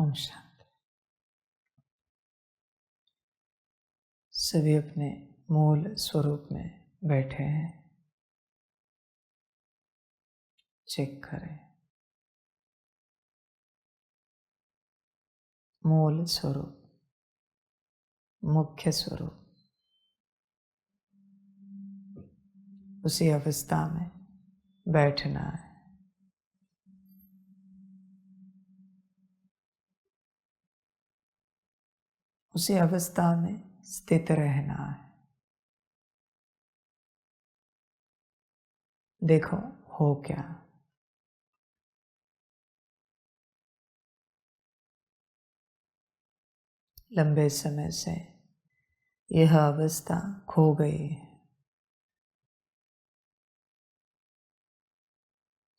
ओम शांति। सभी अपने मूल स्वरूप में बैठे हैं। चेक करें मूल स्वरूप, मुख्य स्वरूप, उसी अवस्था में बैठना है। उसी अवस्था में स्थित रहना है। देखो हो क्या। लंबे समय से यह अवस्था खो गई है।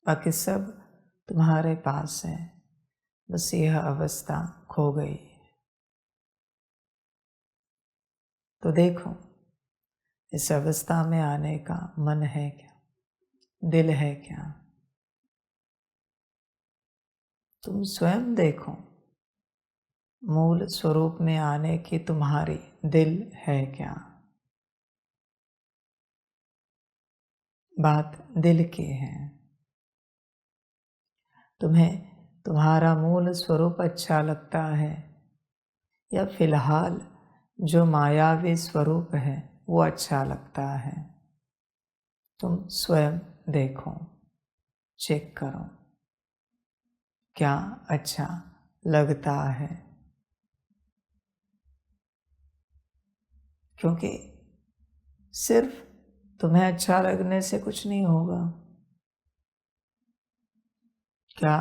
बाकी सब तुम्हारे पास है, बस यह अवस्था खो गई। तो देखो, इस अवस्था में आने का मन है क्या, दिल है क्या? तुम स्वयं देखो, मूल स्वरूप में आने की तुम्हारी दिल है क्या? बात दिल की है। तुम्हें तुम्हारा मूल स्वरूप अच्छा लगता है या फिलहाल जो मायावी स्वरूप है वो अच्छा लगता है? तुम स्वयं देखो, चेक करो क्या अच्छा लगता है। क्योंकि सिर्फ तुम्हें अच्छा लगने से कुछ नहीं होगा। क्या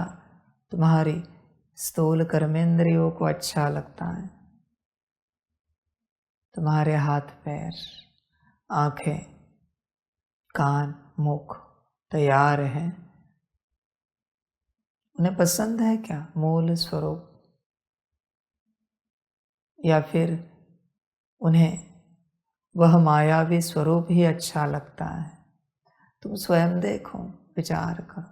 तुम्हारी स्थूल कर्मेंद्रियों को अच्छा लगता है? तुम्हारे हाथ पैर, आंखें, कान, मुख तैयार हैं? उन्हें पसंद है क्या मूल स्वरूप? या फिर उन्हें वह मायावी स्वरूप ही अच्छा लगता है? तुम स्वयं देखो, विचार करो।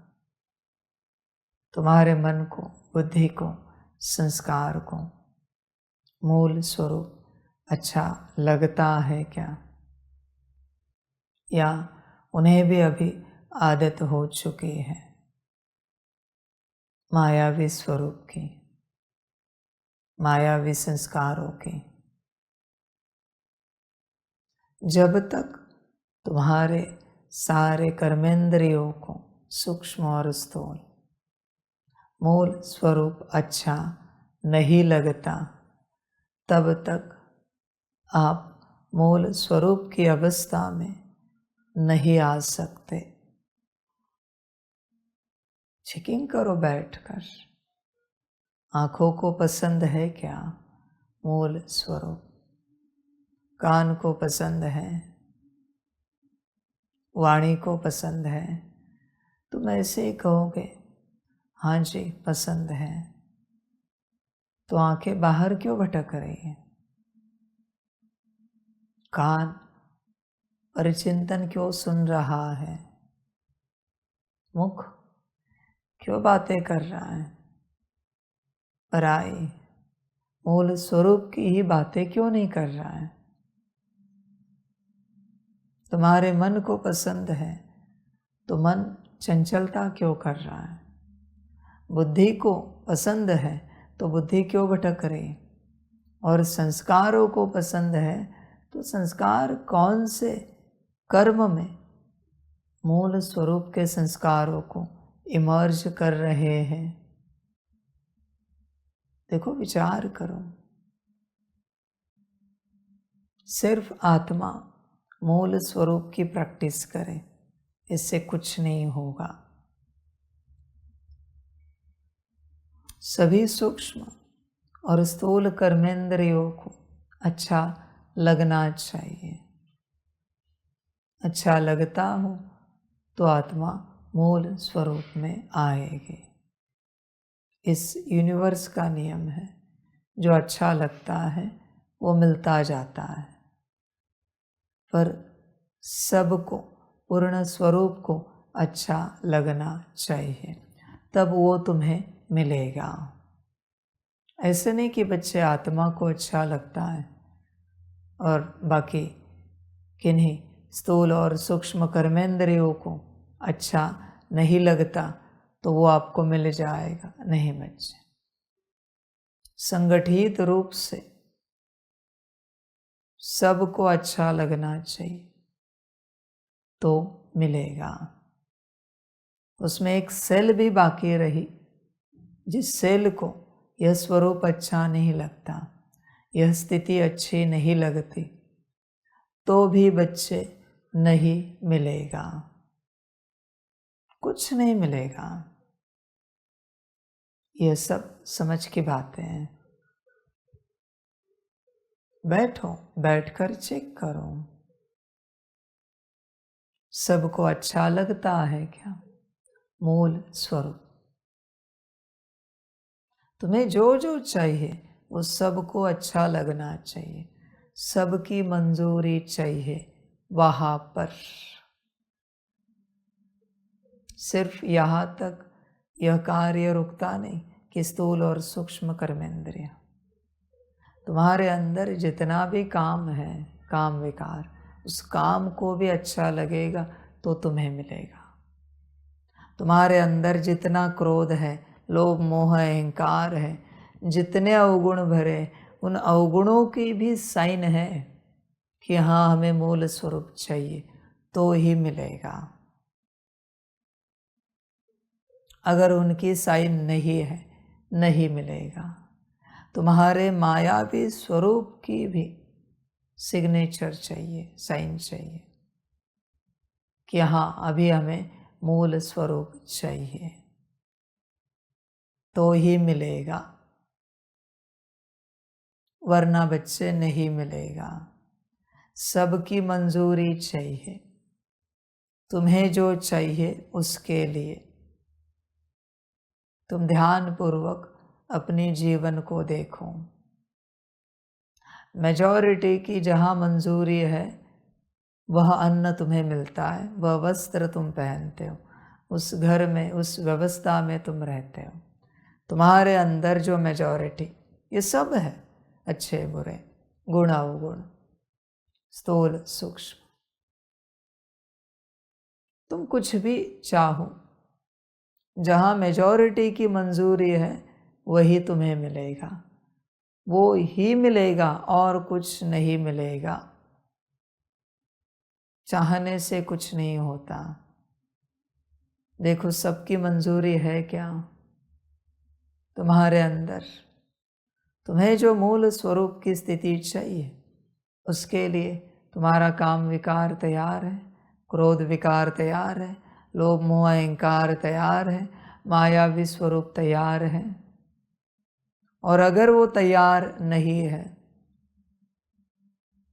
तुम्हारे मन को, बुद्धि को, संस्कार को मूल स्वरूप अच्छा लगता है क्या? या उन्हें भी अभी आदत हो चुकी है मायावी स्वरूप की, मायावी संस्कारों की? जब तक तुम्हारे सारे कर्मेंद्रियों को, सूक्ष्म और स्थूल, मूल स्वरूप अच्छा नहीं लगता, तब तक आप मूल स्वरूप की अवस्था में नहीं आ सकते। चेकिंग करो बैठकर। आंखों को पसंद है क्या मूल स्वरूप? कान को पसंद है, वाणी को पसंद है? तुम ऐसे ही कहोगे हाँ जी पसंद है, तो आंखें बाहर क्यों भटक रही हैं? कान परिचिंतन क्यों सुन रहा है? मुख क्यों बातें कर रहा है? पराई मूल स्वरूप की ही बातें क्यों नहीं कर रहा है? तुम्हारे मन को पसंद है तो मन चंचलता क्यों कर रहा है? बुद्धि को पसंद है तो बुद्धि क्यों भटक रही? और संस्कारों को पसंद है तो संस्कार कौन से कर्म में मूल स्वरूप के संस्कारों को इमर्ज कर रहे हैं? देखो, विचार करो। सिर्फ आत्मा मूल स्वरूप की प्रैक्टिस करे, इससे कुछ नहीं होगा। सभी सूक्ष्म और स्थूल कर्मेंद्रियों को अच्छा लगना चाहिए। अच्छा लगता हो तो आत्मा मूल स्वरूप में आएगी। इस यूनिवर्स का नियम है, जो अच्छा लगता है वो मिलता जाता है, पर सबको, पूर्ण स्वरूप को अच्छा लगना चाहिए, तब वो तुम्हें मिलेगा। ऐसे नहीं कि बच्चे आत्मा को अच्छा लगता है और बाकी किन्हीं स्थूल और सूक्ष्म कर्मेंद्रियों को अच्छा नहीं लगता तो वो आपको मिल जाएगा। नहीं बच्चे, संगठित रूप से सबको अच्छा लगना चाहिए तो मिलेगा। उसमें एक सेल भी बाकी रही, जिस सेल को यह स्वरूप अच्छा नहीं लगता, यह स्थिति अच्छी नहीं लगती, तो भी बच्चे नहीं मिलेगा, कुछ नहीं मिलेगा। यह सब समझ की बातें हैं। बैठो, बैठकर चेक करो, सबको अच्छा लगता है क्या? मूल स्वरूप तुम्हें जो जो चाहिए वो सबको अच्छा लगना चाहिए, सबकी मंजूरी चाहिए वहां पर। सिर्फ यहाँ तक यह कार्य रुकता नहीं कि स्थूल और सूक्ष्म कर्मेंद्रिय, तुम्हारे अंदर जितना भी काम है, काम विकार, उस काम को भी अच्छा लगेगा तो तुम्हें मिलेगा। तुम्हारे अंदर जितना क्रोध है, लोभ मोह अहंकार है, जितने अवगुण भरे, उन अवगुणों की भी साइन है कि हाँ हमें मूल स्वरूप चाहिए तो ही मिलेगा। अगर उनकी साइन नहीं है, नहीं मिलेगा। तुम्हारे मायावी स्वरूप की भी सिग्नेचर चाहिए, साइन चाहिए कि हाँ अभी हमें मूल स्वरूप चाहिए तो ही मिलेगा, वरना बच्चे नहीं मिलेगा। सबकी मंजूरी चाहिए, तुम्हें जो चाहिए उसके लिए तुम ध्यान पूर्वक अपनी जीवन को देखो। मेजॉरिटी की जहाँ मंजूरी है वह अन्न तुम्हें मिलता है, वह वस्त्र तुम पहनते हो, उस घर में, उस व्यवस्था में तुम रहते हो। तुम्हारे अंदर जो मेजॉरिटी, ये सब है, अच्छे बुरे, गुण अवगुण, स्थूल सूक्ष्म, तुम कुछ भी चाहो, जहाँ मेजॉरिटी की मंजूरी है वही तुम्हें मिलेगा, वो ही मिलेगा और कुछ नहीं मिलेगा। चाहने से कुछ नहीं होता। देखो सबकी मंजूरी है क्या तुम्हारे अंदर? तुम्हें जो मूल स्वरूप की स्थिति चाहिए उसके लिए तुम्हारा काम विकार तैयार है, क्रोध विकार तैयार है, लोभ मोह अहंकार तैयार है, मायावी स्वरूप तैयार है। और अगर वो तैयार नहीं है,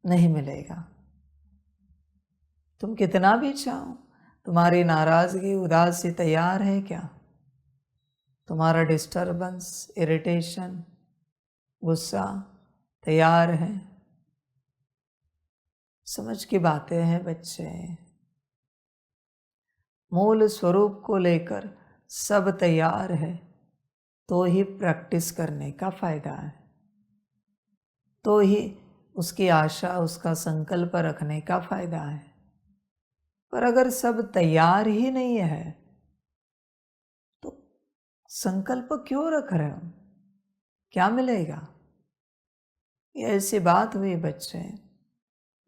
नहीं मिलेगा। तुम कितना भी चाहो, तुम्हारी नाराजगी उदासी तैयार है क्या? तुम्हारा डिस्टर्बेंस, इरिटेशन, गुस्सा तैयार है? समझ की बातें हैं बच्चे। मूल स्वरूप को लेकर सब तैयार है तो ही प्रैक्टिस करने का फायदा है, तो ही उसकी आशा, उसका संकल्प रखने का फायदा है। पर अगर सब तैयार ही नहीं है तो संकल्प क्यों रख रहे हो? क्या मिलेगा? ये ऐसी बात हुई बच्चे,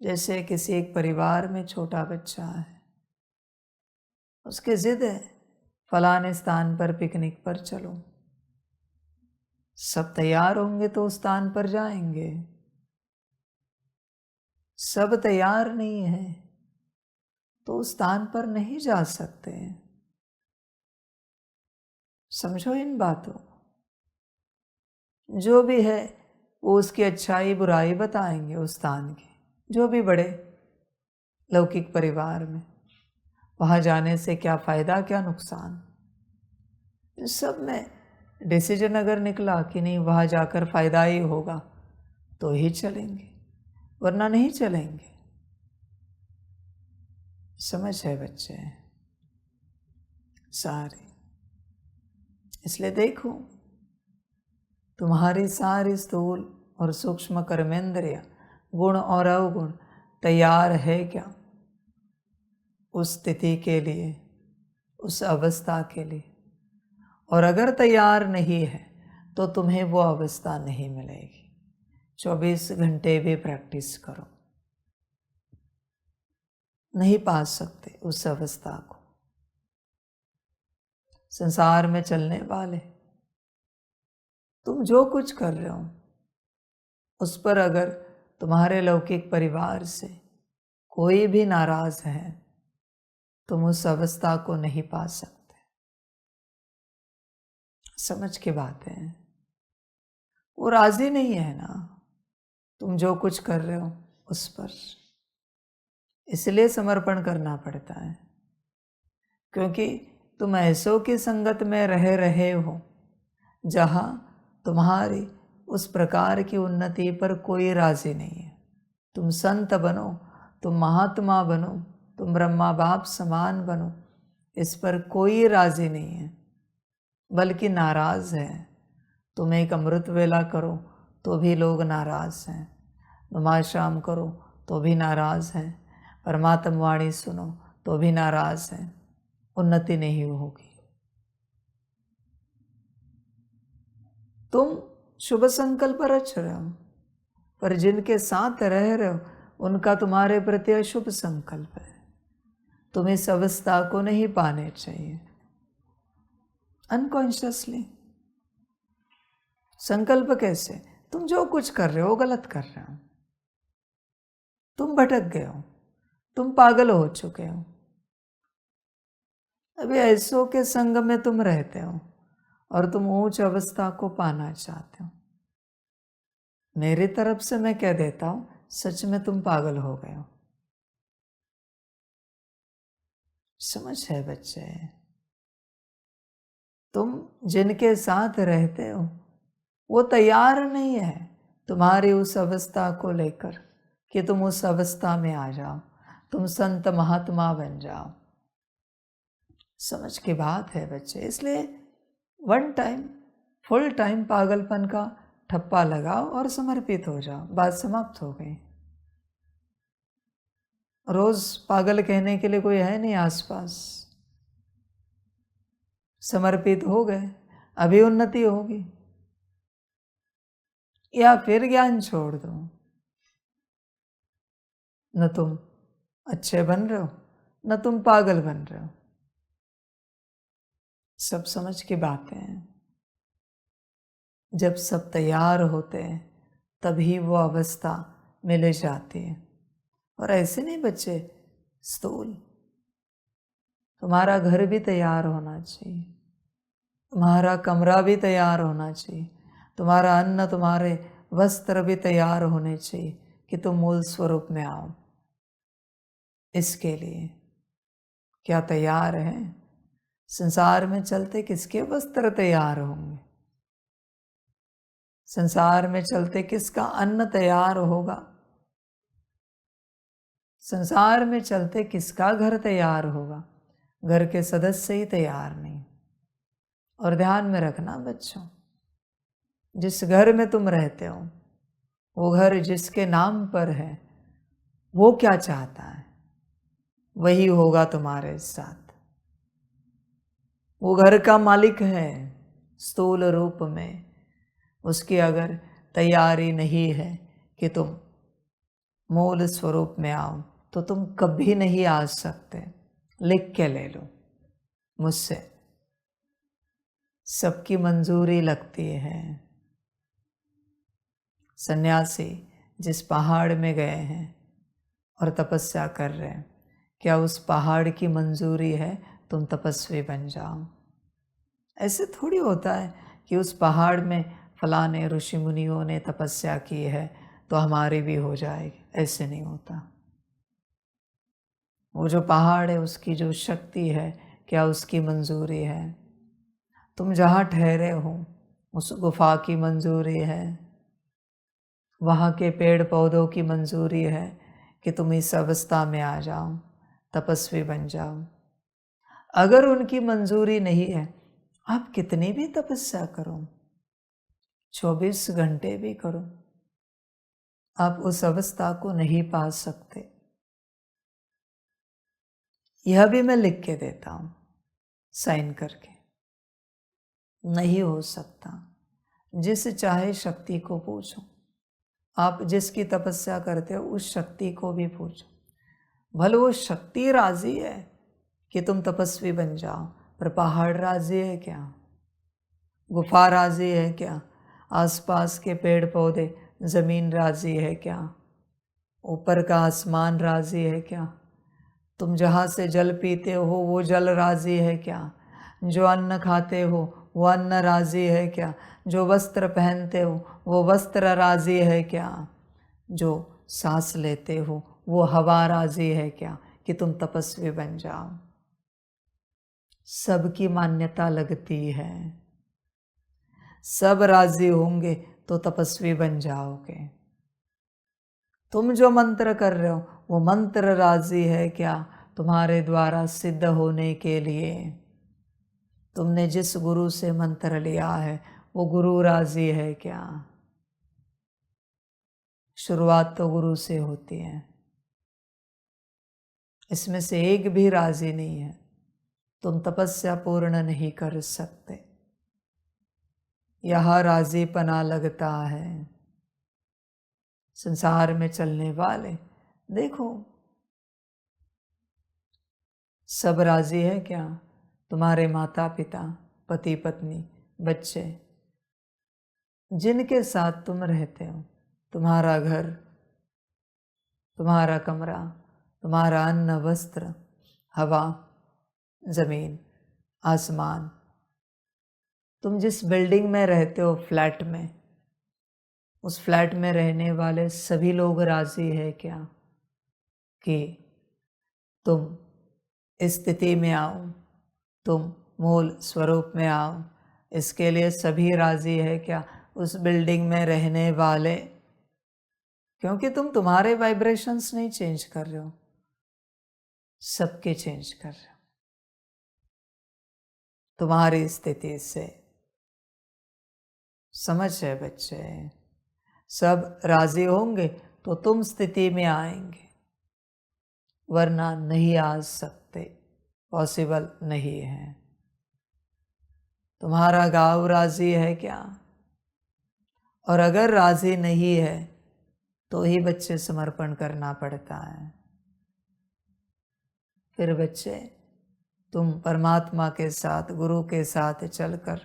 जैसे किसी एक परिवार में छोटा बच्चा है, उसकी जिद है फलाने स्थान पर पिकनिक पर चलो। सब तैयार होंगे तो उस स्थान पर जाएंगे, सब तैयार नहीं है तो उस स्थान पर नहीं जा सकते। समझो इन बातों। जो भी है वो उसकी अच्छाई बुराई बताएंगे उस स्थान की, जो भी बड़े लौकिक परिवार में। वहाँ जाने से क्या फायदा, क्या नुकसान, इस सब में डिसीजन अगर निकला कि नहीं वहाँ जाकर फायदा ही होगा तो ही चलेंगे, वरना नहीं चलेंगे। समझ है बच्चे सारे? इसलिए देखो तुम्हारी सारी स्थूल और सूक्ष्म कर्मेंद्रिय, गुण और अवगुण तैयार है क्या उस स्थिति के लिए, उस अवस्था के लिए? और अगर तैयार नहीं है तो तुम्हें वो अवस्था नहीं मिलेगी। 24 घंटे भी प्रैक्टिस करो, नहीं पा सकते उस अवस्था को। संसार में चलने वाले तुम जो कुछ कर रहे हो उस पर अगर तुम्हारे लौकिक परिवार से कोई भी नाराज है, तुम उस अवस्था को नहीं पा सकते। समझ की बात है, वो राजी नहीं है ना तुम जो कुछ कर रहे हो उस पर, इसलिए समर्पण करना पड़ता है। क्योंकि तुम ऐसों की संगत में रह रहे हो जहाँ तुम्हारी उस प्रकार की उन्नति पर कोई राजी नहीं है। तुम संत बनो, तुम महात्मा बनो, तुम ब्रह्मा बाप समान बनो, इस पर कोई राजी नहीं है, बल्कि नाराज है। तुम एक अमृत वेला करो तो भी लोग नाराज हैं, नमाज शाम करो तो भी नाराज हैं, परमात्मा वाणी सुनो तो भी नाराज हैं, उन्नति नहीं होगी। तुम शुभ संकल्प रच रहे हो, पर जिनके साथ रह रहे हो उनका तुम्हारे प्रति अशुभ संकल्प है। तुम इस अवस्था को नहीं पाने चाहिए। अनकॉन्शियसली संकल्प कैसे? तुम जो कुछ कर रहे हो गलत कर रहे हो, तुम भटक गए हो, तुम पागल हो चुके हो। अभी ऐसों के संग में तुम रहते हो और तुम उच्च अवस्था को पाना चाहते हो। मेरी तरफ से मैं कह देता हूं, सच में तुम पागल हो गए हो। समझ है बच्चे? तुम जिनके साथ रहते हो वो तैयार नहीं है तुम्हारी उस अवस्था को लेकर कि तुम उस अवस्था में आ जाओ, तुम संत महात्मा बन जाओ। समझ की बात है बच्चे। इसलिए वन टाइम फुल टाइम पागलपन का ठप्पा लगाओ और समर्पित हो जाओ, बात समाप्त हो गई। रोज पागल कहने के लिए कोई है नहीं आसपास। समर्पित हो गए, अभी उन्नति होगी। या फिर ज्ञान छोड़ दो, न तुम अच्छे बन रहे हो न तुम पागल बन रहे हो। सब समझ की बातें हैं। जब सब तैयार होते हैं तभी वो अवस्था मिल जाती है। और ऐसे नहीं बच्चे, स्थूल तुम्हारा घर भी तैयार होना चाहिए, तुम्हारा कमरा भी तैयार होना चाहिए, तुम्हारा अन्न तुम्हारे वस्त्र भी तैयार होने चाहिए कि तुम मूल स्वरूप में आओ। इसके लिए क्या तैयार है? संसार में चलते किसके वस्त्र तैयार होंगे? संसार में चलते किसका अन्न तैयार होगा? संसार में चलते किसका घर तैयार होगा? घर के सदस्य ही तैयार नहीं। और ध्यान में रखना बच्चों, जिस घर में तुम रहते हो वो घर जिसके नाम पर है वो क्या चाहता है वही होगा तुम्हारे साथ। वो घर का मालिक है स्थूल रूप में, उसकी अगर तैयारी नहीं है कि तुम मूल स्वरूप में आओ तो तुम कभी नहीं आ सकते। लिख के ले लो मुझसे, सबकी मंजूरी लगती है। सन्यासी जिस पहाड़ में गए हैं और तपस्या कर रहे हैं, क्या उस पहाड़ की मंजूरी है तुम तपस्वी बन जाओ? ऐसे थोड़ी होता है कि उस पहाड़ में फलाने ऋषि मुनियों ने तपस्या की है तो हमारी भी हो जाएगी। ऐसे नहीं होता। वो जो पहाड़ है उसकी जो शक्ति है, क्या उसकी मंजूरी है? तुम जहाँ ठहरे हो उस गुफा की मंजूरी है, वहाँ के पेड़ पौधों की मंजूरी है कि तुम इस अवस्था में आ जाओ, तपस्वी बन जाओ। अगर उनकी मंजूरी नहीं है, आप कितनी भी तपस्या करो, 24 घंटे भी करो, आप उस अवस्था को नहीं पा सकते। यह भी मैं लिख के देता हूं, साइन करके। नहीं हो सकता। जिस चाहे शक्ति को पूछो, आप जिसकी तपस्या करते हो उस शक्ति को भी पूछो। भले वो शक्ति राजी है कि तुम तपस्वी बन जाओ, पर पहाड़ राजी है क्या? गुफा राजी है क्या? आसपास के पेड़ पौधे, जमीन राजी है क्या? ऊपर का आसमान राजी है क्या? तुम जहाँ से जल पीते हो वो जल राजी है क्या? जो अन्न खाते हो वो अन्न राजी है क्या? जो वस्त्र पहनते हो वो वस्त्र राजी है क्या? जो सांस लेते हो वो हवा राजी है क्या कि तुम तपस्वी बन जाओ? सबकी मान्यता लगती है। सब राजी होंगे तो तपस्वी बन जाओगे। तुम जो मंत्र कर रहे हो वो मंत्र राजी है क्या तुम्हारे द्वारा सिद्ध होने के लिए? तुमने जिस गुरु से मंत्र लिया है वो गुरु राजी है क्या? शुरुआत तो गुरु से होती है, इसमें से एक भी राजी नहीं है, तुम तपस्या पूर्ण नहीं कर सकते। यह राजीपना लगता है। संसार में चलने वाले देखो, सब राजी है क्या? तुम्हारे माता पिता, पति पत्नी, बच्चे, जिनके साथ तुम रहते हो, तुम्हारा घर, तुम्हारा कमरा, तुम्हारा अन्न वस्त्र, हवा, जमीन, आसमान, तुम जिस बिल्डिंग में रहते हो, फ्लैट में, उस फ्लैट में रहने वाले सभी लोग राजी है क्या कि तुम इस स्थिति में आओ, तुम मूल स्वरूप में आओ? इसके लिए सभी राजी है क्या उस बिल्डिंग में रहने वाले? क्योंकि तुम तुम्हारे वाइब्रेशंस नहीं चेंज कर रहे हो, सबके चेंज कर रहे हो। तुम्हारी स्थिति से समझ है बच्चे? सब राजी होंगे तो तुम स्थिति में आएंगे, वरना नहीं आ सकते, पॉसिबल नहीं है। तुम्हारा गांव राजी है क्या? और अगर राजी नहीं है तो ही बच्चे समर्पण करना पड़ता है। फिर बच्चे तुम परमात्मा के साथ, गुरु के साथ चलकर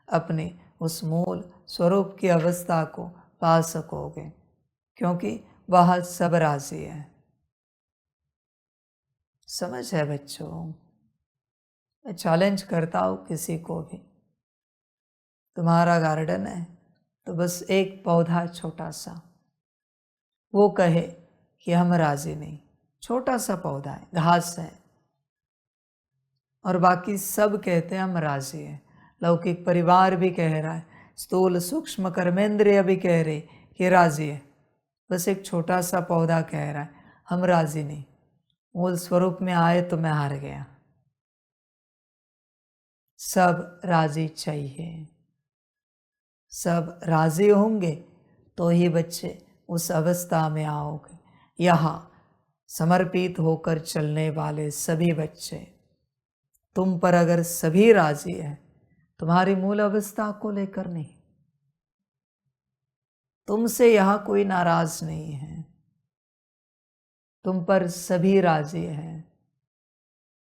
अपने उस मूल स्वरूप की अवस्था को पा सकोगे, क्योंकि वह सब राजी है। समझ है बच्चों? मैं चैलेंज करता हूँ किसी को भी, तुम्हारा गार्डन है तो बस एक पौधा छोटा सा, वो कहे कि हम राजी नहीं, छोटा सा पौधा है, घास है, और बाकी सब कहते हैं हम राजी हैं। लौकिक परिवार भी कह रहा है, स्थूल सूक्ष्म कर्मेंद्रिय भी कह रहे कि राजी है, बस एक छोटा सा पौधा कह रहा है हम राजी नहीं। मूल स्वरूप में आए तो मैं हार गया। सब राजी चाहिए, सब राजी होंगे तो ही बच्चे उस अवस्था में आओगे। यहाँ समर्पित होकर चलने वाले सभी बच्चे, तुम पर अगर सभी राजी है, तुम्हारी मूल अवस्था को लेकर नहीं, तुमसे यहाँ कोई नाराज नहीं है, तुम पर सभी राजी है,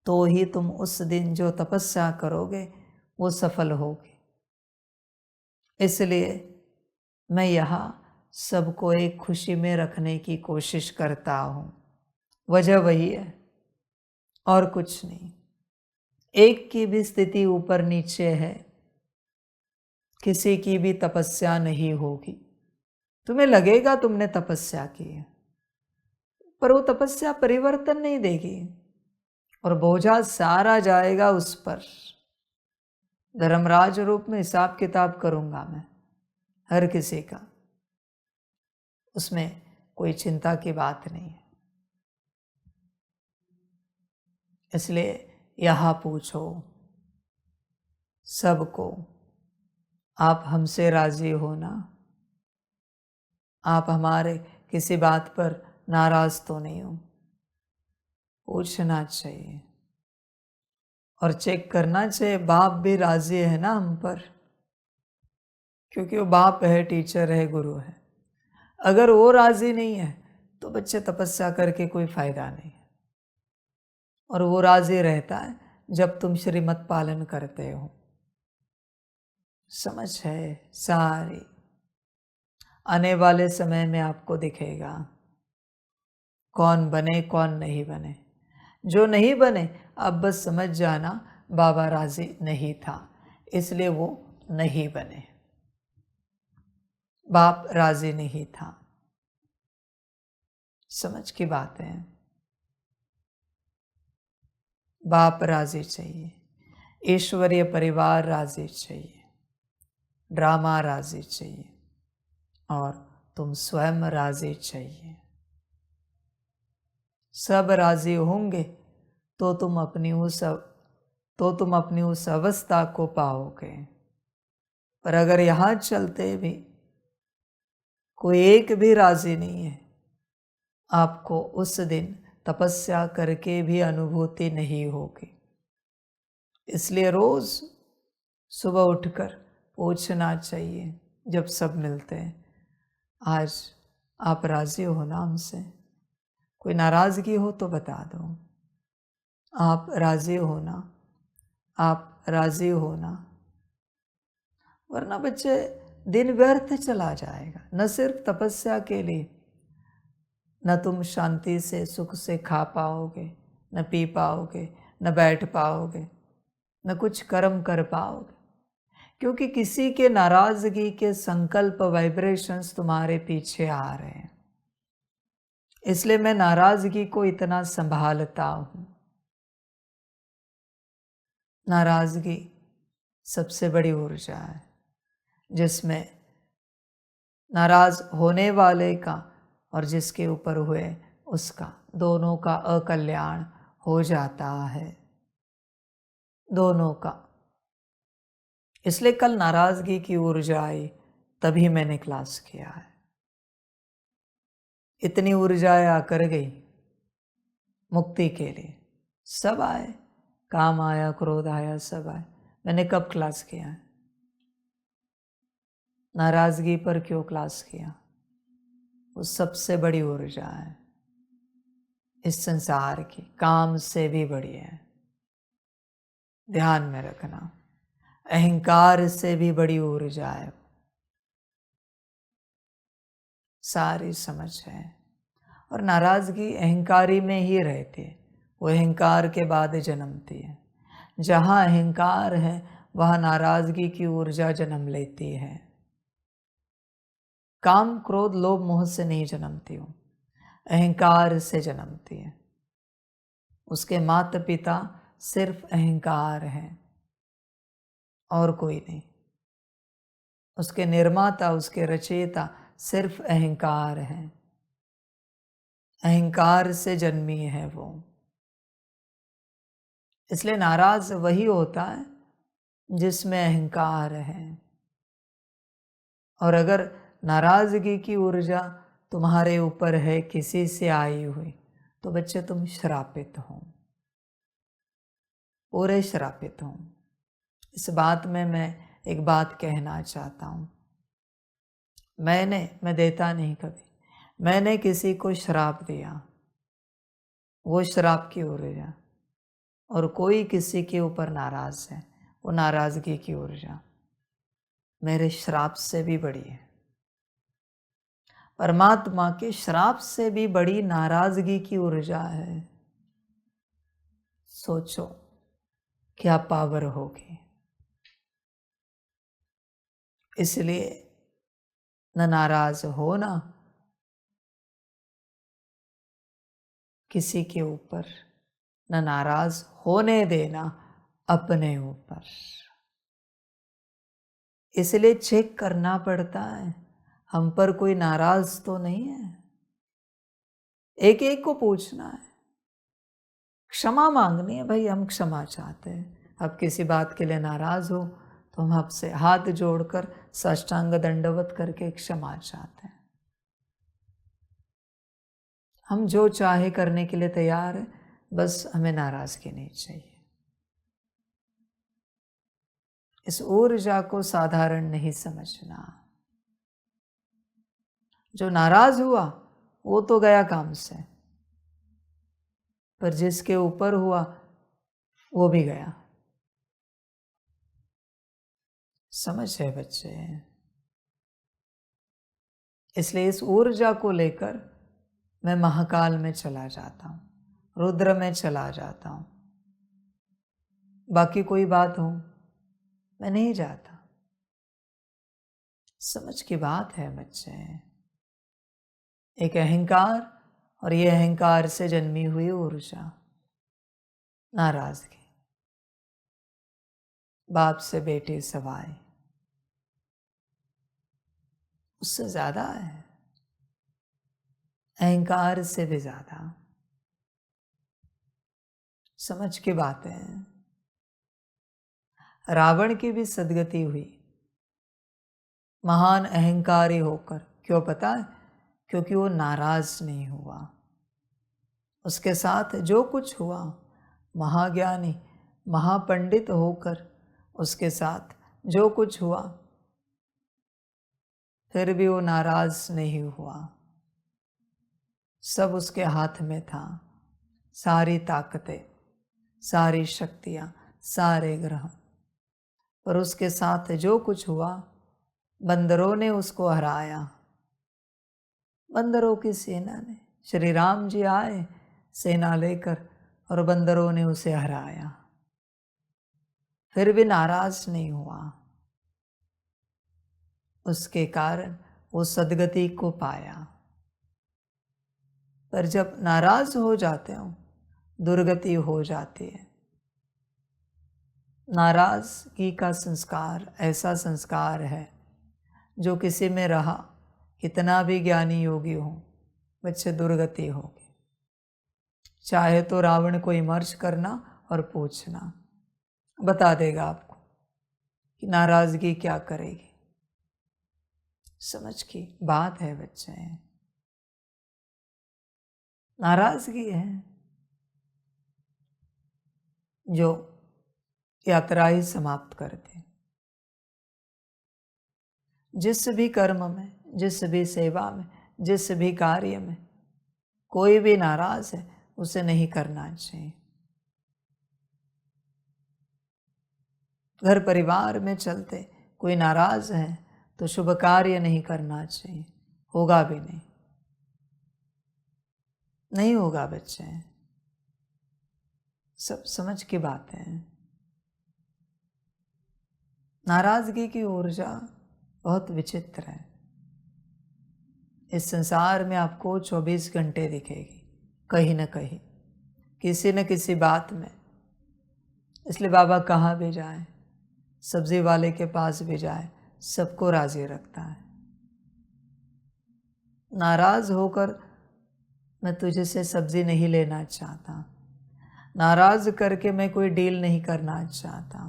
तो ही तुम उस दिन जो तपस्या करोगे वो सफल होगी। इसलिए मैं यहाँ सबको एक खुशी में रखने की कोशिश करता हूँ। वजह वही है और कुछ नहीं। एक की भी स्थिति ऊपर नीचे है, किसी की भी तपस्या नहीं होगी। तुम्हें लगेगा तुमने तपस्या की है, पर वो तपस्या परिवर्तन नहीं देगी और बोझा सारा जाएगा उस पर। धर्मराज रूप में हिसाब किताब करूंगा मैं हर किसी का, उसमें कोई चिंता की बात नहीं है। इसलिए यहाँ पूछो सबको, आप हमसे राजी हो ना? आप हमारे किसी बात पर नाराज तो नहीं हो? पूछना चाहिए और चेक करना चाहिए बाप भी राजी है ना हम पर, क्योंकि वो बाप है, टीचर है, गुरु है। अगर वो राजी नहीं है तो बच्चे तपस्या करके कोई फायदा नहीं है। और वो राजी रहता है जब तुम श्रीमत पालन करते हो। समझ है सारी। आने वाले समय में आपको दिखेगा कौन बने कौन नहीं बने। जो नहीं बने आप बस समझ जाना बाबा राजी नहीं था, इसलिए वो नहीं बने। बाप राजी नहीं था। समझ की बात है। बाप राजी चाहिए, ईश्वरीय परिवार राजी चाहिए, ड्रामा राजी चाहिए, और तुम स्वयं राजी चाहिए। सब राजी होंगे तो तुम अपनी उस अवस्था को पाओगे। पर अगर यहाँ चलते भी कोई एक भी राजी नहीं है, आपको उस दिन तपस्या करके भी अनुभूति नहीं होगी। इसलिए रोज सुबह उठकर पूछना चाहिए जब सब मिलते हैं, आज आप राजी हो ना हमसे? कोई नाराजगी हो तो बता दो। आप राजी हो ना? आप राजी हो ना? वरना बच्चे दिन व्यर्थ चला जाएगा। न सिर्फ तपस्या के लिए, न तुम शांति से सुख से खा पाओगे, न पी पाओगे, न बैठ पाओगे, न कुछ कर्म कर पाओगे, क्योंकि किसी के नाराजगी के संकल्प वाइब्रेशंस तुम्हारे पीछे आ रहे हैं। इसलिए मैं नाराजगी को इतना संभालता हूं। नाराजगी सबसे बड़ी ऊर्जा है, जिसमें नाराज होने वाले का और जिसके ऊपर हुए उसका, दोनों का अकल्याण हो जाता है, दोनों का। इसलिए कल नाराजगी की ऊर्जा आई तभी मैंने क्लास किया है। इतनी ऊर्जाएं आकर गई मुक्ति के लिए, सब आए, काम आया, क्रोध आया, सब आए। मैंने कब क्लास किया है? नाराजगी पर क्यों क्लास किया? वो सबसे बड़ी ऊर्जा है इस संसार की, काम से भी बड़ी है। ध्यान में रखना, अहंकार से भी बड़ी ऊर्जा है। सारी समझ है। और नाराजगी अहंकारी में ही रहती है, वो अहंकार के बाद जन्मती है। जहाँ अहंकार है वहाँ नाराजगी की ऊर्जा जन्म लेती है। काम क्रोध लोभ मोह से नहीं जन्मती हूँ, अहंकार से जन्मती है। उसके माता पिता सिर्फ अहंकार है और कोई नहीं। उसके निर्माता, उसके रचयिता सिर्फ अहंकार है। अहंकार से जन्मी है वो। इसलिए नाराज वही होता है जिसमें अहंकार है। और अगर नाराजगी की ऊर्जा तुम्हारे ऊपर है, किसी से आई हुई, तो बच्चे तुम श्रापित हो, पूरे श्रापित हो। इस बात में मैं एक बात कहना चाहता हूँ। मैं देता नहीं कभी, मैंने किसी को श्राप दिया, वो श्राप की ऊर्जा, और कोई किसी के ऊपर नाराज है, वो नाराजगी की ऊर्जा मेरे श्राप से भी बड़ी है। परमात्मा के श्राप से भी बड़ी नाराजगी की ऊर्जा है। सोचो क्या पावर होगी। इसलिए न नाराज होना किसी के ऊपर, न नाराज होने देना अपने ऊपर। इसलिए चेक करना पड़ता है हम पर कोई नाराज तो नहीं है। एक एक को पूछना है, क्षमा मांगनी है। भाई हम क्षमा चाहते हैं, अब किसी बात के लिए नाराज हो तो हम आपसे हाथ जोड़कर साष्टांग दंडवत करके क्षमा चाहते हैं। हम जो चाहे करने के लिए तैयार हैं, बस हमें नाराजगी नहीं चाहिए। इस ऊर्जा को साधारण नहीं समझना। जो नाराज हुआ वो तो गया काम से, पर जिसके ऊपर हुआ वो भी गया। समझ है बच्चे? इसलिए इस ऊर्जा को लेकर मैं महाकाल में चला जाता हूँ, रुद्र में चला जाता हूँ। बाकी कोई बात हो मैं नहीं जाता। समझ की बात है बच्चे। एक अहंकार और ये अहंकार से जन्मी हुई ऊर्जा, नाराजगी, बाप से बेटी सवाई, उससे ज्यादा है, अहंकार से भी ज्यादा। समझ की बातें हैं। रावण की भी सदगति हुई महान अहंकारी होकर। क्यों पता है? क्योंकि वो नाराज नहीं हुआ। उसके साथ जो कुछ हुआ, महाज्ञानी महापंडित होकर उसके साथ जो कुछ हुआ, फिर भी वो नाराज नहीं हुआ। सब उसके हाथ में था, सारी ताकतें, सारी शक्तियां, सारे ग्रह। पर उसके साथ जो कुछ हुआ, बंदरों ने उसको हराया। बंदरों की सेना ने, श्री राम जी आए सेना लेकर और बंदरों ने उसे हराया, फिर भी नाराज नहीं हुआ। उसके कारण वो सदगति को पाया। पर जब नाराज हो जाते हो, दुर्गति हो जाती है। नाराजगी का संस्कार ऐसा संस्कार है जो किसी में रहा, कितना भी ज्ञानी योगी हो, बच्चे दुर्गति होगी। चाहे तो रावण को इमर्श करना और पूछना, बता देगा आपको कि नाराजगी क्या करेगी। समझ की बात है बच्चे। नाराजगी है जो यात्रा ही समाप्त कर दे। जिस भी कर्म में, जिस भी सेवा में, जिस भी कार्य में कोई भी नाराज है, उसे नहीं करना चाहिए। घर परिवार में चलते कोई नाराज है तो शुभ कार्य नहीं करना चाहिए, होगा भी नहीं, नहीं होगा बच्चे। सब समझ की बात है। नाराजगी की ऊर्जा बहुत विचित्र है। इस संसार में आपको 24 घंटे दिखेगी, कहीं न कहीं, किसी न किसी बात में। इसलिए बाबा कहाँ भी जाए, सब्जी वाले के पास भी जाए, सबको राजी रखता है। नाराज होकर मैं तुझे से सब्जी नहीं लेना चाहता, नाराज करके मैं कोई डील नहीं करना चाहता,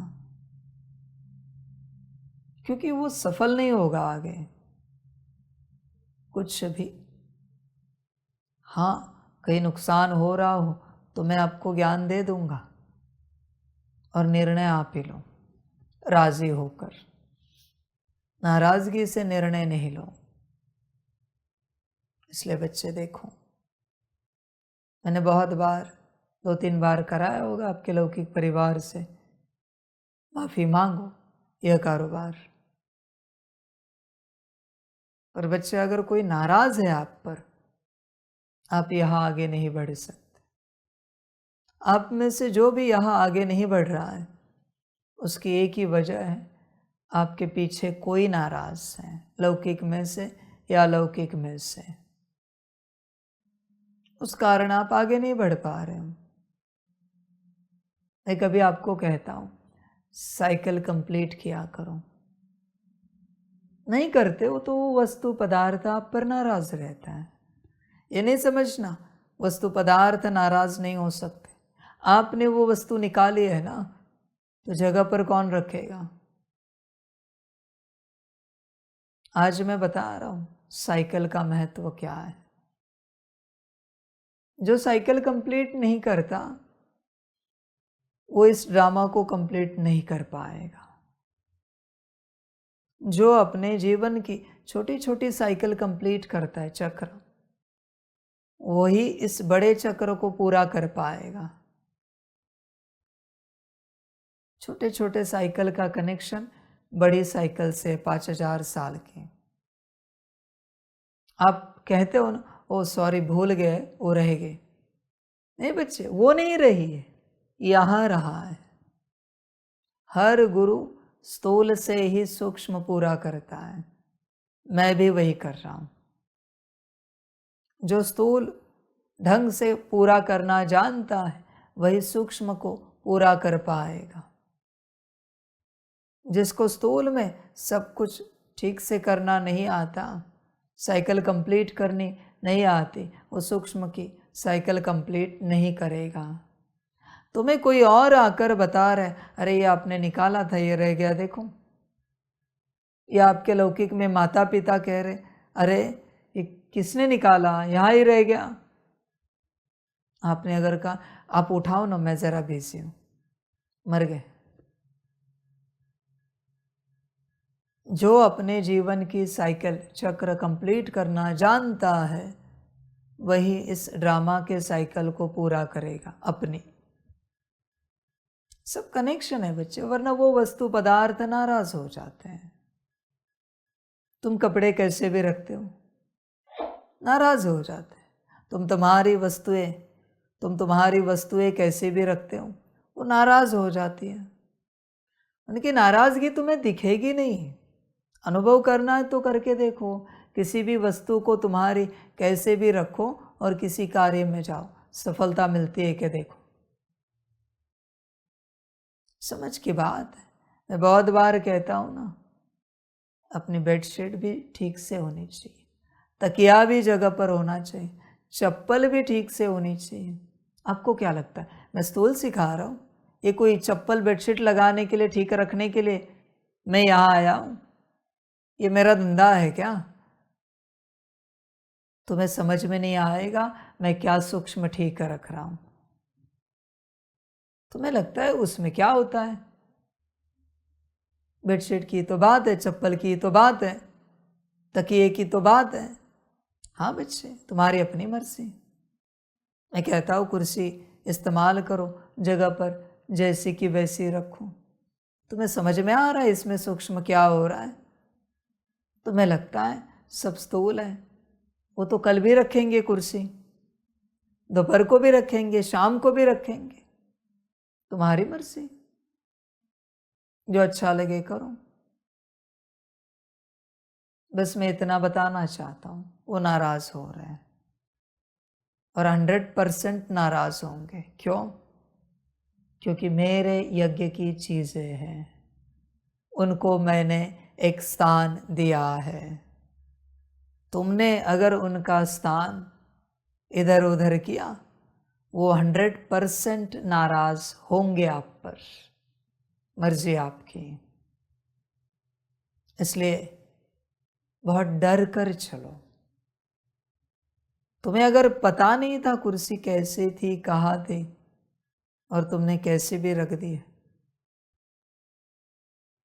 क्योंकि वो सफल नहीं होगा आगे कुछ भी। हाँ, कहीं नुकसान हो रहा हो तो मैं आपको ज्ञान दे दूंगा और निर्णय आप ही लो राजी होकर। नाराजगी से निर्णय नहीं लो। इसलिए बच्चे देखो, मैंने बहुत बार 2-3 बार कराया होगा आपके लौकिक परिवार से, माफी मांगो यह कारोबार। पर बच्चे अगर कोई नाराज है आप पर, आप यहाँ आगे नहीं बढ़ सकते। आप में से जो भी यहाँ आगे नहीं बढ़ रहा है, उसकी एक ही वजह है, आपके पीछे कोई नाराज है, लौकिक में से या अलौकिक में से। उस कारण आप आगे नहीं बढ़ पा रहे हो। मैं कभी आपको कहता हूँ साइकिल कंप्लीट किया करो, नहीं करते हो तो वो वस्तु पदार्थ आप पर नाराज रहता है। ये नहीं समझना वस्तु पदार्थ नाराज नहीं हो सकते। आपने वो वस्तु निकाली है ना, तो जगह पर कौन रखेगा? आज मैं बता रहा हूं साइकिल का महत्व क्या है। जो साइकिल कंप्लीट नहीं करता वो इस ड्रामा को कंप्लीट नहीं कर पाएगा। जो अपने जीवन की छोटी छोटी साइकिल कंप्लीट करता है, चक्र, वही इस बड़े चक्र को पूरा कर पाएगा। छोटे छोटे साइकिल का कनेक्शन बड़ी साइकिल से 5000 साल के। आप कहते हो ना, ओ सॉरी भूल गए, वो रह गए। नहीं बच्चे, वो नहीं रही है, यहां रहा है। हर गुरु स्थूल से ही सूक्ष्म पूरा करता है। मैं भी वही कर रहा हूं। जो स्थूल ढंग से पूरा करना जानता है वही सूक्ष्म को पूरा कर पाएगा। जिसको स्थूल में सब कुछ ठीक से करना नहीं आता, साइकिल कंप्लीट करनी नहीं आती, वो सूक्ष्म की साइकिल कंप्लीट नहीं करेगा। तुम्हें कोई और आकर बता रहे, अरे ये आपने निकाला था, ये रह गया देखो। या आपके लौकिक में माता पिता कह रहे, अरे ये किसने निकाला, यहाँ ही रह गया। आपने अगर कहा आप उठाओ ना, मैं जरा बिजी हूं, मर गए। जो अपने जीवन की साइकिल चक्र कंप्लीट करना जानता है वही इस ड्रामा के साइकिल को पूरा करेगा अपनी। सब कनेक्शन है बच्चे, वरना वो वस्तु पदार्थ नाराज हो जाते हैं। तुम कपड़े कैसे भी रखते हो, नाराज हो जाते हैं। तुम तुम्हारी वस्तुएं कैसे भी रखते हो, वो नाराज हो जाती है। उनकी नाराजगी तुम्हें दिखेगी नहीं। अनुभव करना है तो करके देखो। किसी भी वस्तु को तुम्हारी कैसे भी रखो और किसी कार्य में जाओ, सफलता मिलती है कि देखो। समझ की बात है। मैं बहुत बार कहता हूं ना, अपनी बेडशीट भी ठीक से होनी चाहिए, तकिया भी जगह पर होना चाहिए, चप्पल भी ठीक से होनी चाहिए। आपको क्या लगता है मैं स्थूल सिखा रहा हूं? ये कोई चप्पल बेडशीट लगाने के लिए, ठीक रखने के लिए मैं यहां आया हूं? ये मेरा धंधा है क्या? तुम्हें समझ में नहीं आएगा मैं क्या सूक्ष्म ठीक रख रहा हूं। तुम्हें लगता है उसमें क्या होता है? बेडशीट की तो बात है, चप्पल की तो बात है, तकिए की तो बात है। हाँ बच्चे, तुम्हारी अपनी मर्जी। मैं कहता हूँ कुर्सी इस्तेमाल करो, जगह पर जैसी की वैसी रखो। तुम्हें समझ में आ रहा है इसमें सूक्ष्म क्या हो रहा है? तुम्हें लगता है सब स्थूल है, वो तो कल भी रखेंगे कुर्सी, दोपहर को भी रखेंगे, शाम को भी रखेंगे। तुम्हारी मर्जी, जो अच्छा लगे करो। बस मैं इतना बताना चाहता हूं, वो नाराज हो रहे हैं और 100% नाराज होंगे। क्यों? क्योंकि मेरे यज्ञ की चीजें हैं, उनको मैंने एक स्थान दिया है। तुमने अगर उनका स्थान इधर उधर किया, वो 100% नाराज होंगे आप पर। मर्जी आपकी। इसलिए बहुत डर कर चलो। तुम्हें अगर पता नहीं था कुर्सी कैसे थी, कहाँ थी, और तुमने कैसे भी रख दी,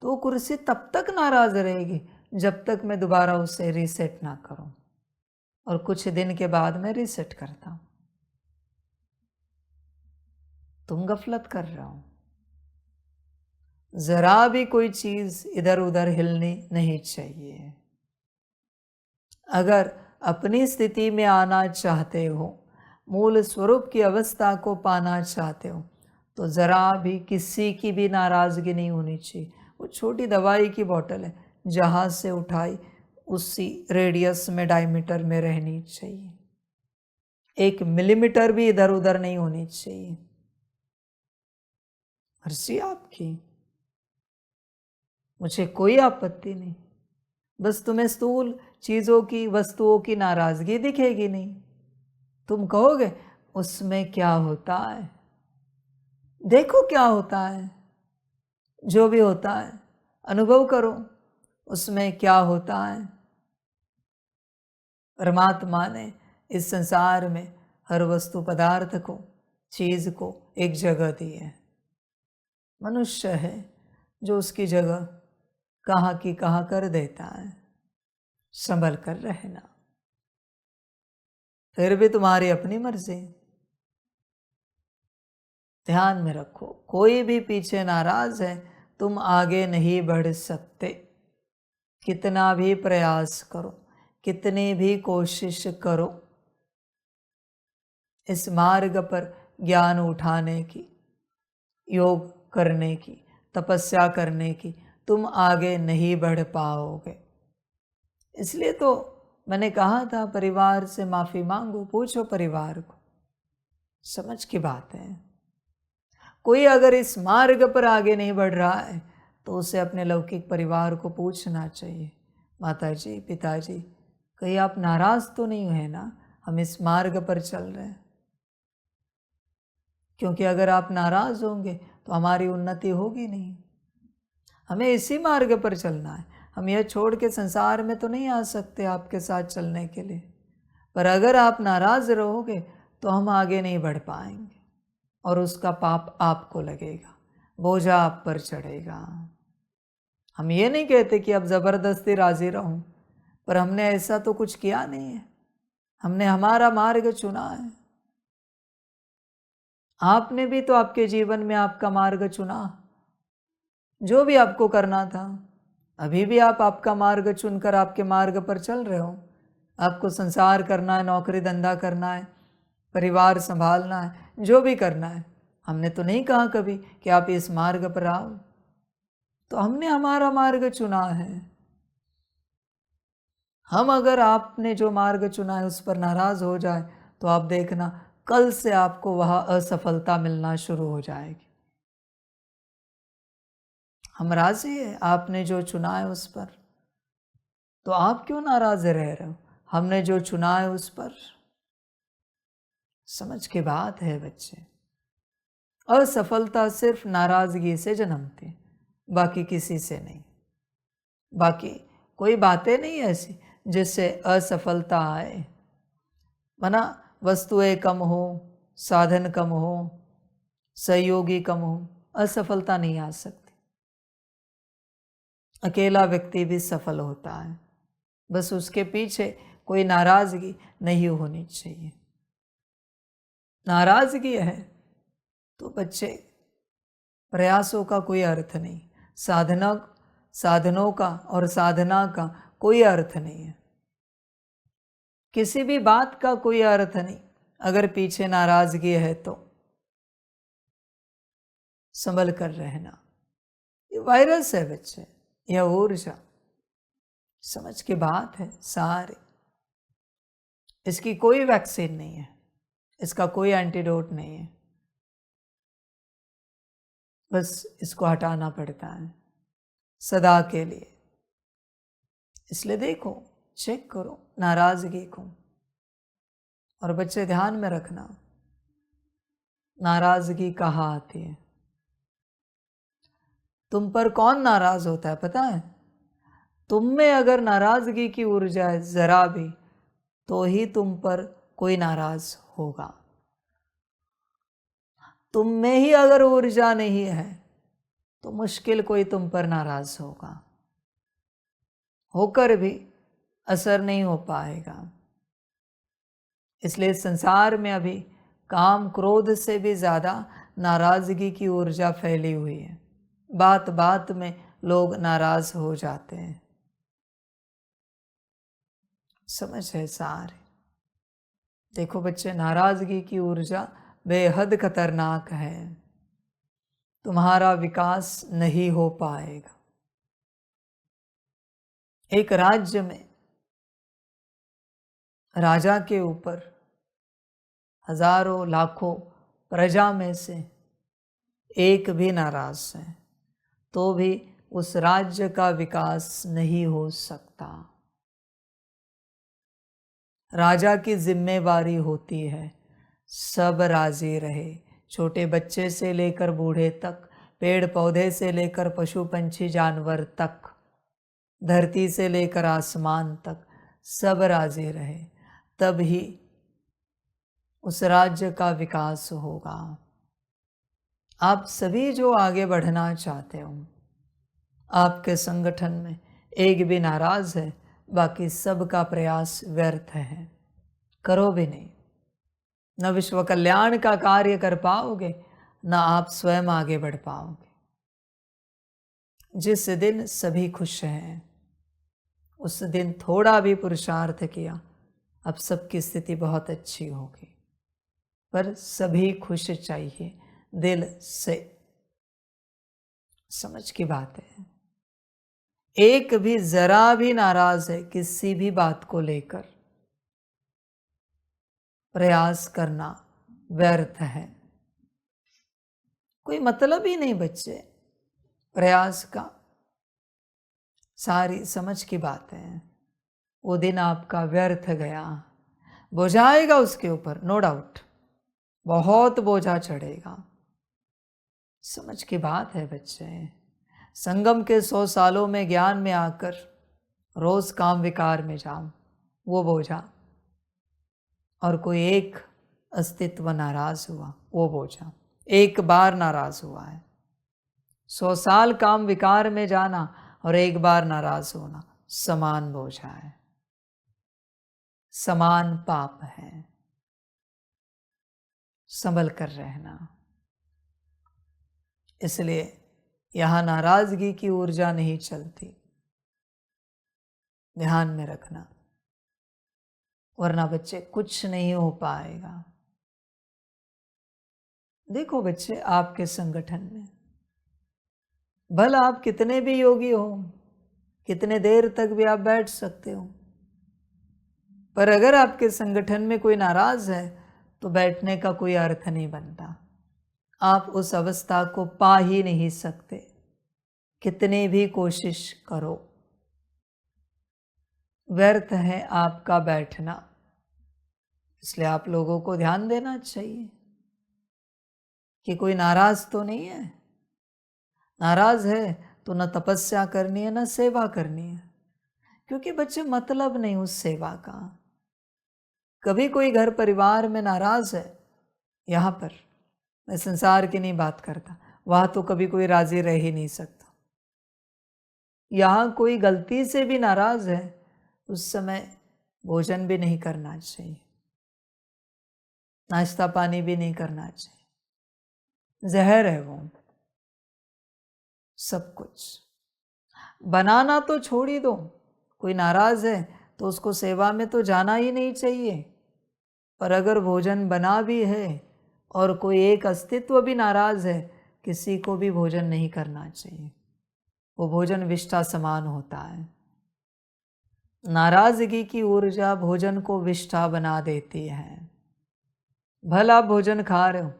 तो वो कुर्सी तब तक नाराज रहेगी जब तक मैं दोबारा उसे रीसेट ना करूं। और कुछ दिन के बाद मैं रीसेट करता हूं। तुम गफलत कर रहे हो। जरा भी कोई चीज इधर उधर हिलनी नहीं चाहिए। अगर अपनी स्थिति में आना चाहते हो, मूल स्वरूप की अवस्था को पाना चाहते हो, तो जरा भी किसी की भी नाराजगी नहीं होनी चाहिए। वो छोटी दवाई की बोतल है, जहां से उठाई उसी रेडियस में, डायमीटर में रहनी चाहिए। 1 मिलीमीटर भी इधर उधर नहीं होनी चाहिए। मर्जी आपकी, मुझे कोई आपत्ति नहीं। बस तुम्हें स्थूल चीजों की, वस्तुओं की नाराजगी दिखेगी नहीं। तुम कहोगे उसमें क्या होता है, देखो क्या होता है। जो भी होता है अनुभव करो, उसमें क्या होता है। परमात्मा ने इस संसार में हर वस्तु पदार्थ को, चीज को एक जगह दी है। मनुष्य है जो उसकी जगह कहाँ की कहाँ कर देता है। संभल कर रहना, फिर भी तुम्हारी अपनी मर्जी। ध्यान में रखो, कोई भी पीछे नाराज है, तुम आगे नहीं बढ़ सकते। कितना भी प्रयास करो, कितनी भी कोशिश करो, इस मार्ग पर ज्ञान उठाने की, योग करने की, तपस्या करने की, तुम आगे नहीं बढ़ पाओगे। इसलिए तो मैंने कहा था परिवार से माफी मांगो, पूछो परिवार को। समझ की बात है। कोई अगर इस मार्ग पर आगे नहीं बढ़ रहा है तो उसे अपने लौकिक परिवार को पूछना चाहिए, माताजी, पिताजी, कहीं आप नाराज तो नहीं हुए ना, हम इस मार्ग पर चल रहे हैं। क्योंकि अगर आप नाराज होंगे तो हमारी उन्नति होगी नहीं। हमें इसी मार्ग पर चलना है। हम यह छोड़ के संसार में तो नहीं आ सकते आपके साथ चलने के लिए। पर अगर आप नाराज रहोगे तो हम आगे नहीं बढ़ पाएंगे और उसका पाप आपको लगेगा, बोझा आप पर चढ़ेगा। हम ये नहीं कहते कि अब जबरदस्ती राजी रहूं, पर हमने ऐसा तो कुछ किया नहीं है। हमने हमारा मार्ग चुना है। आपने भी तो आपके जीवन में आपका मार्ग चुना, जो भी आपको करना था। अभी भी आप आपका मार्ग चुनकर आपके मार्ग पर चल रहे हो। आपको संसार करना है, नौकरी धंधा करना है, परिवार संभालना है, जो भी करना है। हमने तो नहीं कहा कभी कि आप इस मार्ग पर आओ। तो हमने हमारा मार्ग चुना है। हम अगर आपने जो मार्ग चुना है उस पर नाराज हो जाए तो आप देखना कल से आपको वहां असफलता मिलना शुरू हो जाएगी। हम राजी है आपने जो चुना है उस पर, तो आप क्यों नाराज रह रहे हो? हमने जो चुना है उस पर। समझ की बात है बच्चे। असफलता सिर्फ नाराजगी से जन्मती, बाकी किसी से नहीं। बाकी कोई बातें नहीं ऐसी जिससे असफलता आए। मना वस्तुएं कम हो, साधन कम हो, सहयोगी कम हो, असफलता नहीं आ सकती। अकेला व्यक्ति भी सफल होता है, बस उसके पीछे कोई नाराजगी नहीं होनी चाहिए। नाराजगी है तो बच्चे प्रयासों का कोई अर्थ नहीं, साधनों का और साधना का कोई अर्थ नहीं है। किसी भी बात का कोई अर्थ नहीं अगर पीछे नाराजगी है तो। संभल कर रहना। ये वायरस है बच्चे, यह ऊर्जा। समझ की बात है सारी। इसकी कोई वैक्सीन नहीं है, इसका कोई एंटीडोट नहीं है, बस इसको हटाना पड़ता है सदा के लिए। इसलिए देखो, चेक करो नाराजगी को। और बच्चे ध्यान में रखना, नाराजगी कहाँ आती है? तुम पर कौन नाराज होता है पता है? तुम में अगर नाराजगी की ऊर्जा है जरा भी, तो ही तुम पर कोई नाराज होगा। तुम में ही अगर ऊर्जा नहीं है तो मुश्किल कोई तुम पर नाराज होगा। होकर भी असर नहीं हो पाएगा। इसलिए संसार में अभी काम क्रोध से भी ज्यादा नाराजगी की ऊर्जा फैली हुई है। बात बात में लोग नाराज हो जाते हैं। समझ है सारे। देखो बच्चे, नाराजगी की ऊर्जा बेहद खतरनाक है। तुम्हारा विकास नहीं हो पाएगा। एक राज्य में राजा के ऊपर हजारों लाखों प्रजा में से एक भी नाराज है तो भी उस राज्य का विकास नहीं हो सकता। राजा की जिम्मेवारी होती है सब राजी रहे, छोटे बच्चे से लेकर बूढ़े तक, पेड़ पौधे से लेकर पशु पंछी जानवर तक, धरती से लेकर आसमान तक, सब राजी रहे, तब ही उस राज्य का विकास होगा। आप सभी जो आगे बढ़ना चाहते हो, आपके संगठन में एक भी नाराज है, बाकी सबका प्रयास व्यर्थ है, करो भी नहीं। न विश्व कल्याण का कार्य कर पाओगे, न आप स्वयं आगे बढ़ पाओगे। जिस दिन सभी खुश हैं, उस दिन थोड़ा भी पुरुषार्थ किया, अब सबकी स्थिति बहुत अच्छी होगी। पर सभी खुश चाहिए, दिल से। समझ की बात है। एक भी जरा भी नाराज है किसी भी बात को लेकर, प्रयास करना व्यर्थ है। कोई मतलब ही नहीं बच्चे प्रयास का। सारी समझ की बात है। वो दिन आपका व्यर्थ गया, बोझा आएगा उसके ऊपर, नो डाउट, बहुत बोझा चढ़ेगा। समझ की बात है बच्चे। संगम के 100 सालों में ज्ञान में आकर रोज काम विकार में जाऊं, वो बोझा। और कोई एक अस्तित्व नाराज हुआ, वो बोझा। एक बार नाराज हुआ है। 100 साल काम विकार में जाना और एक बार नाराज होना समान बोझा है, समान पाप है। संभल कर रहना। इसलिए यहां नाराजगी की ऊर्जा नहीं चलती, ध्यान में रखना, वरना बच्चे कुछ नहीं हो पाएगा। देखो बच्चे, आपके संगठन में भला आप कितने भी योगी हो, कितने देर तक भी आप बैठ सकते हो, पर अगर आपके संगठन में कोई नाराज है तो बैठने का कोई अर्थ नहीं बनता। आप उस अवस्था को पा ही नहीं सकते, कितनी भी कोशिश करो। व्यर्थ है आपका बैठना। इसलिए आप लोगों को ध्यान देना चाहिए कि कोई नाराज तो नहीं है। नाराज है तो न तपस्या करनी है, न सेवा करनी है, क्योंकि बच्चे मतलब नहीं उस सेवा का। कभी कोई घर परिवार में नाराज है, यहाँ पर मैं संसार की नहीं बात करता, वहां तो कभी कोई राजी रह ही नहीं सकता। यहाँ कोई गलती से भी नाराज है, उस समय भोजन भी नहीं करना चाहिए, नाश्ता पानी भी नहीं करना चाहिए, जहर है वो सब कुछ। बनाना तो छोड़ ही दो, कोई नाराज है तो उसको सेवा में तो जाना ही नहीं चाहिए। पर अगर भोजन बना भी है और कोई एक अस्तित्व भी नाराज है, किसी को भी भोजन नहीं करना चाहिए। वो भोजन विष्ठा समान होता है। नाराजगी की ऊर्जा भोजन को विष्ठा बना देती है। भला आप भोजन खा रहे हो,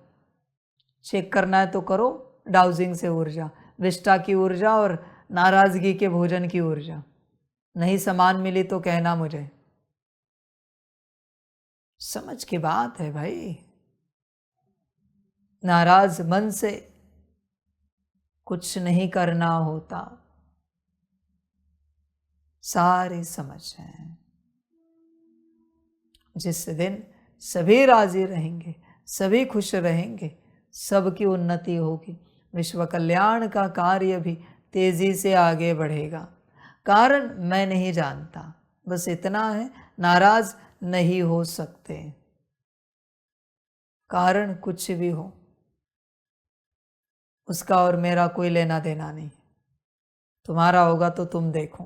चेक करना है तो करो, डाउजिंग से ऊर्जा, विष्ठा की ऊर्जा और नाराजगी के भोजन की ऊर्जा नहीं समान मिली तो कहना मुझे। समझ की बात है भाई। नाराज मन से कुछ नहीं करना होता, सारी समझ है। जिस दिन सभी राजी रहेंगे, सभी खुश रहेंगे, सबकी उन्नति होगी, विश्व कल्याण का कार्य भी तेजी से आगे बढ़ेगा। कारण मैं नहीं जानता, बस इतना है, नाराज नहीं हो सकते। कारण कुछ भी हो, उसका और मेरा कोई लेना देना नहीं। तुम्हारा होगा तो तुम देखो।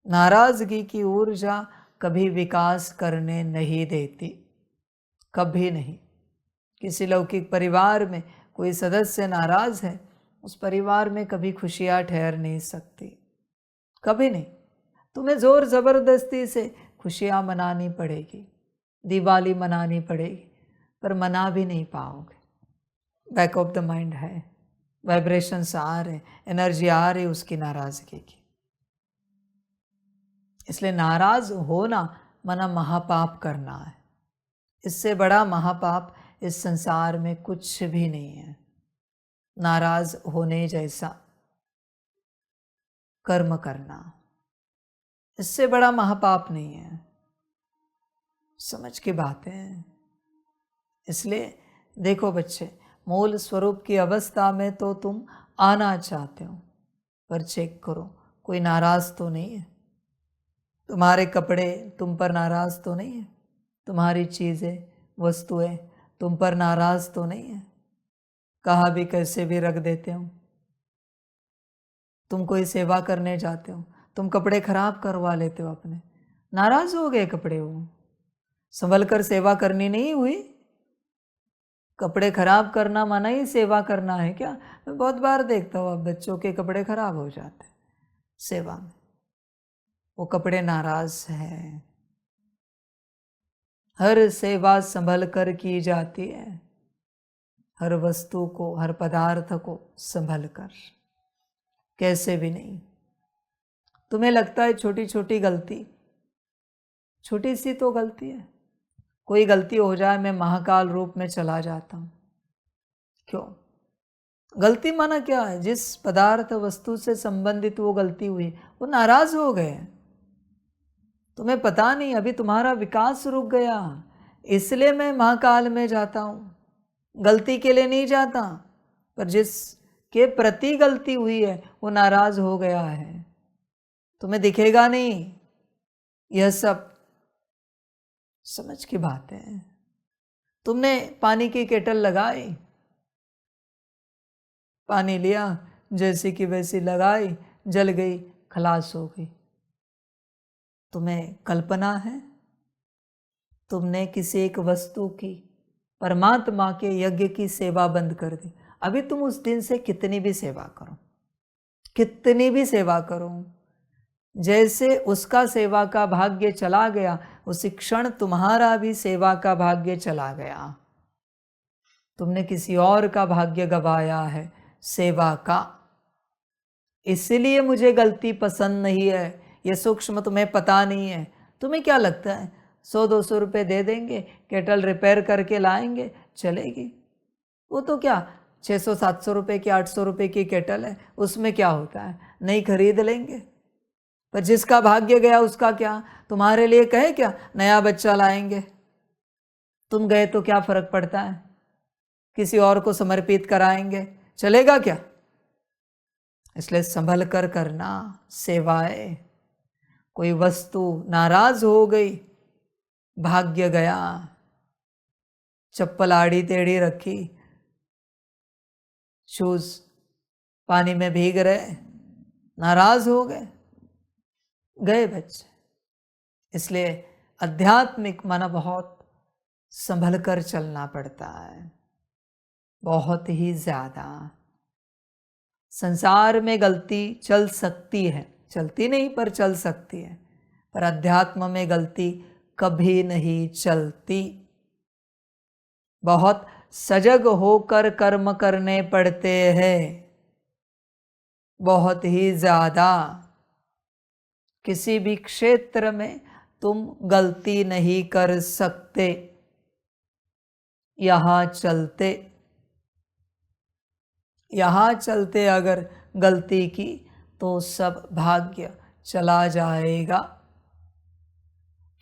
नाराजगी की ऊर्जा कभी विकास करने नहीं देती, कभी नहीं। किसी लौकिक परिवार में कोई सदस्य नाराज है, उस परिवार में कभी खुशियां ठहर नहीं सकती, कभी नहीं। तुम्हें जोर जबरदस्ती से खुशियां मनानी पड़ेगी, दिवाली मनानी पड़ेगी, पर मना भी नहीं पाओगे। बैक ऑफ द माइंड है, वाइब्रेशंस आ रहे, एनर्जी आ रही उसकी नाराजगी की। इसलिए नाराज होना मना महापाप करना है। इससे बड़ा महापाप इस संसार में कुछ भी नहीं है। नाराज होने जैसा कर्म करना। इससे बड़ा महापाप नहीं है। समझ की बात है। इसलिए देखो बच्चे, मूल स्वरूप की अवस्था में तो तुम आना चाहते हो, पर चेक करो कोई नाराज तो नहीं है। तुम्हारे कपड़े तुम पर नाराज तो नहीं है, तुम्हारी चीज़ें वस्तुएं तुम पर नाराज तो नहीं है। कहाँ भी कैसे भी रख देते हो। तुम कोई सेवा करने जाते हो, तुम कपड़े खराब करवा लेते हो अपने, नाराज हो गए कपड़े, वो संभल कर सेवा करनी नहीं हुई। कपड़े खराब करना माना ही सेवा करना है क्या? मैं बहुत बार देखता हूँ अब बच्चों के कपड़े खराब हो जाते हैं सेवा में, वो कपड़े नाराज हैं। हर सेवा संभल कर की जाती है, हर वस्तु को, हर पदार्थ को संभल कर, कैसे भी नहीं। तुम्हें लगता है छोटी छोटी गलती, छोटी सी तो गलती है, कोई गलती हो जाए मैं महाकाल रूप में चला जाता हूँ। क्यों? गलती माना क्या है? जिस पदार्थ वस्तु से संबंधित वो गलती हुई, वो नाराज हो गए। तुम्हें पता नहीं, अभी तुम्हारा विकास रुक गया, इसलिए मैं महाकाल में जाता हूँ। गलती के लिए नहीं जाता, पर जिसके प्रति गलती हुई है वो नाराज हो गया है। तुम्हें दिखेगा नहीं यह सब। समझ की बात है। तुमने पानी की केटल लगाई, पानी लिया, जैसी की वैसी लगाई, जल गई, खलास हो गई। तुम्हें कल्पना है तुमने किसी एक वस्तु की, परमात्मा के यज्ञ की सेवा बंद कर दी। अभी तुम उस दिन से कितनी भी सेवा करो, कितनी भी सेवा करो, जैसे उसका सेवा का भाग्य चला गया, उसी क्षण तुम्हारा भी सेवा का भाग्य चला गया। तुमने किसी और का भाग्य गवाया है सेवा का। इसलिए मुझे गलती पसंद नहीं है, ये सूक्ष्म तुम्हें पता नहीं है। तुम्हें क्या लगता है 100-200 रुपये दे देंगे, केटल रिपेयर करके लाएंगे, चलेगी? वो तो क्या 600-700 रुपये की, 800 रुपये की केटल है, उसमें क्या होता है, नहीं खरीद लेंगे। पर जिसका भाग्य गया उसका क्या? तुम्हारे लिए कहे क्या नया बच्चा लाएंगे, तुम गए तो क्या फर्क पड़ता है, किसी और को समर्पित कराएंगे, चलेगा क्या? इसलिए संभल कर करना सेवाएं। कोई वस्तु नाराज हो गई, भाग्य गया, चप्पल आड़ी टेढ़ी रखी, शूज पानी में भीग रहे, नाराज हो गए, गए बच्चे। इसलिए आध्यात्मिक माना बहुत संभल कर चलना पड़ता है, बहुत ही ज्यादा। संसार में गलती चल सकती है, चलती नहीं पर चल सकती है, पर अध्यात्म में गलती कभी नहीं चलती। बहुत सजग होकर कर्म करने पड़ते हैं, बहुत ही ज्यादा। किसी भी क्षेत्र में तुम गलती नहीं कर सकते। यहाँ चलते अगर गलती की तो सब भाग्य चला जाएगा।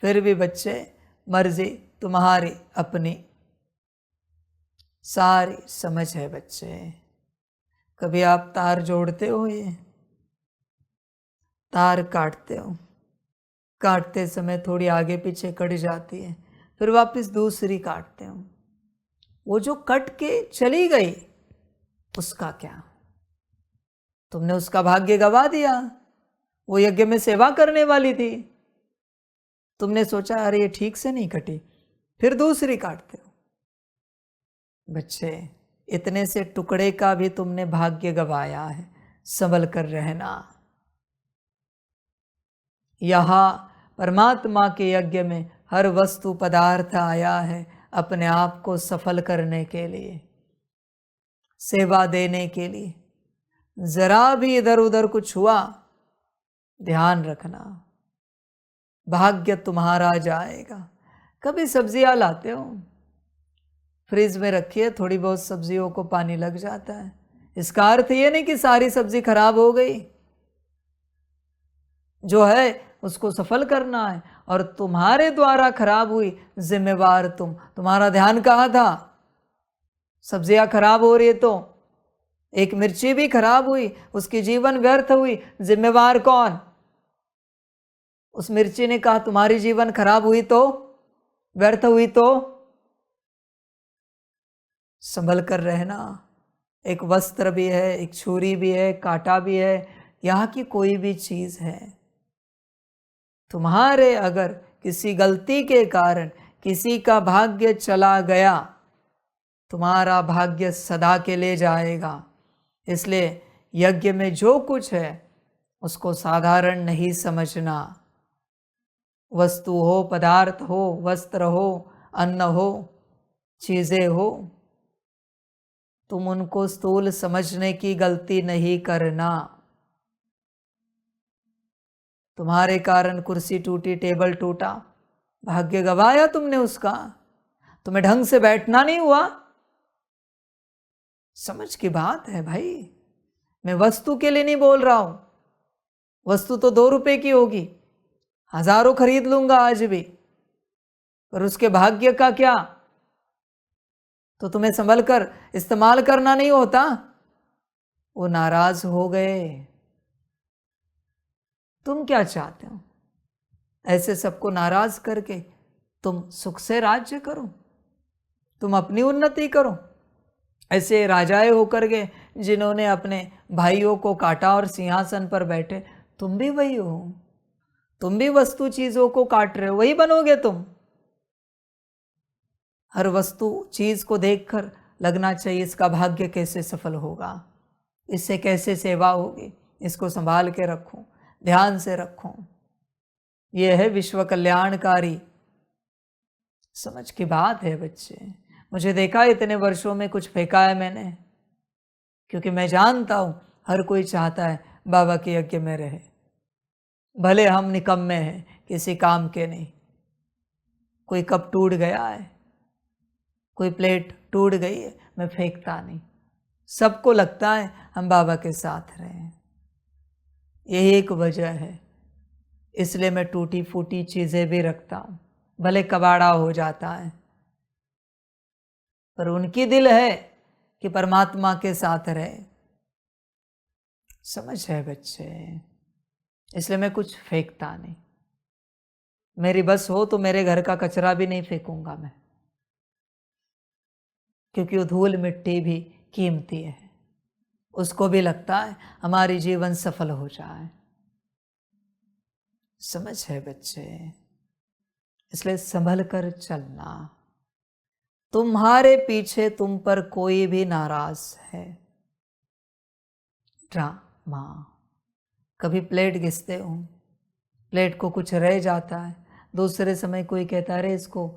फिर भी बच्चे मर्जी तुम्हारी अपनी, सारी समझ है बच्चे। कभी आप तार जोड़ते हो, ये तार काटते हो, काटते समय थोड़ी आगे पीछे कट जाती है, फिर वापस दूसरी काटते हो, वो जो कट के चली गई उसका क्या? तुमने उसका भाग्य गवा दिया। वो यज्ञ में सेवा करने वाली थी, तुमने सोचा अरे ये ठीक से नहीं कटी, फिर दूसरी काटते हो। बच्चे इतने से टुकड़े का भी तुमने भाग्य गवाया है, संभल कर रहना। यहाँ परमात्मा के यज्ञ में हर वस्तु पदार्थ आया है अपने आप को सफल करने के लिए, सेवा देने के लिए। जरा भी इधर उधर कुछ हुआ, ध्यान रखना भाग्य तुम्हारा जाएगा। कभी सब्जियां लाते हो, फ्रिज में रखिए, थोड़ी बहुत सब्जियों को पानी लग जाता है, इसका अर्थ ये नहीं कि सारी सब्जी खराब हो गई। जो है उसको सफल करना है, और तुम्हारे द्वारा खराब हुई जिम्मेवार तुम्हारा ध्यान कहाँ था? सब्जियां खराब हो रही है तो एक मिर्ची भी खराब हुई, उसकी जीवन व्यर्थ हुई, जिम्मेवार कौन? उस मिर्ची ने कहा तुम्हारी जीवन खराब हुई तो, व्यर्थ हुई तो संभल कर रहना। एक वस्त्र भी है, एक छुरी भी है, कांटा भी है, यहाँ की कोई भी चीज है, तुम्हारे अगर किसी गलती के कारण किसी का भाग्य चला गया, तुम्हारा भाग्य सदा के लिए जाएगा। इसलिए यज्ञ में जो कुछ है उसको साधारण नहीं समझना। वस्तु हो, पदार्थ हो, वस्त्र हो, अन्न हो, चीजें हो, तुम उनको स्थूल समझने की गलती नहीं करना। तुम्हारे कारण कुर्सी टूटी, टेबल टूटा, भाग्य गवाया तुमने उसका, तुम्हें ढंग से बैठना नहीं हुआ। समझ की बात है भाई, मैं वस्तु के लिए नहीं बोल रहा हूं। वस्तु तो 2 रुपए की होगी, हजारों खरीद लूंगा आज भी, पर उसके भाग्य का क्या? तो तुम्हें संभल कर इस्तेमाल करना नहीं होता? वो नाराज हो गए। तुम क्या चाहते हो? ऐसे सबको नाराज करके तुम सुख से राज्य करो, तुम अपनी उन्नति करो। ऐसे राजाए होकर के जिन्होंने अपने भाइयों को काटा और सिंहासन पर बैठे, तुम भी वही हो। तुम भी वस्तु चीजों को काट रहे हो, वही बनोगे तुम। हर वस्तु चीज को देखकर लगना चाहिए इसका भाग्य कैसे सफल होगा, इससे कैसे सेवा होगी, इसको संभाल के रखो, ध्यान से रखो। यह है विश्व कल्याणकारी। समझ की बात है बच्चे। मुझे देखा इतने वर्षों में कुछ फेंका है मैंने, क्योंकि मैं जानता हूं हर कोई चाहता है बाबा के यज्ञ में रहे, भले हम निकम्मे हैं, किसी काम के नहीं। कोई कप टूट गया है, कोई प्लेट टूट गई है, मैं फेंकता नहीं। सबको लगता है हम बाबा के साथ रहे। यही एक वजह है, इसलिए मैं टूटी फूटी चीजें भी रखता हूं, भले कबाड़ा हो जाता है, पर उनकी दिल है कि परमात्मा के साथ रहे। समझ है बच्चे, इसलिए मैं कुछ फेंकता नहीं। मेरी बस हो तो मेरे घर का कचरा भी नहीं फेंकूंगा मैं, क्योंकि वो धूल मिट्टी भी कीमती है, उसको भी लगता है हमारी जीवन सफल हो जाए। समझ है बच्चे, इसलिए संभल कर चलना। तुम्हारे पीछे तुम पर कोई भी नाराज है। ड्रामा, कभी प्लेट घिसते हो, प्लेट को कुछ रह जाता है, दूसरे समय कोई कहता है अरे इसको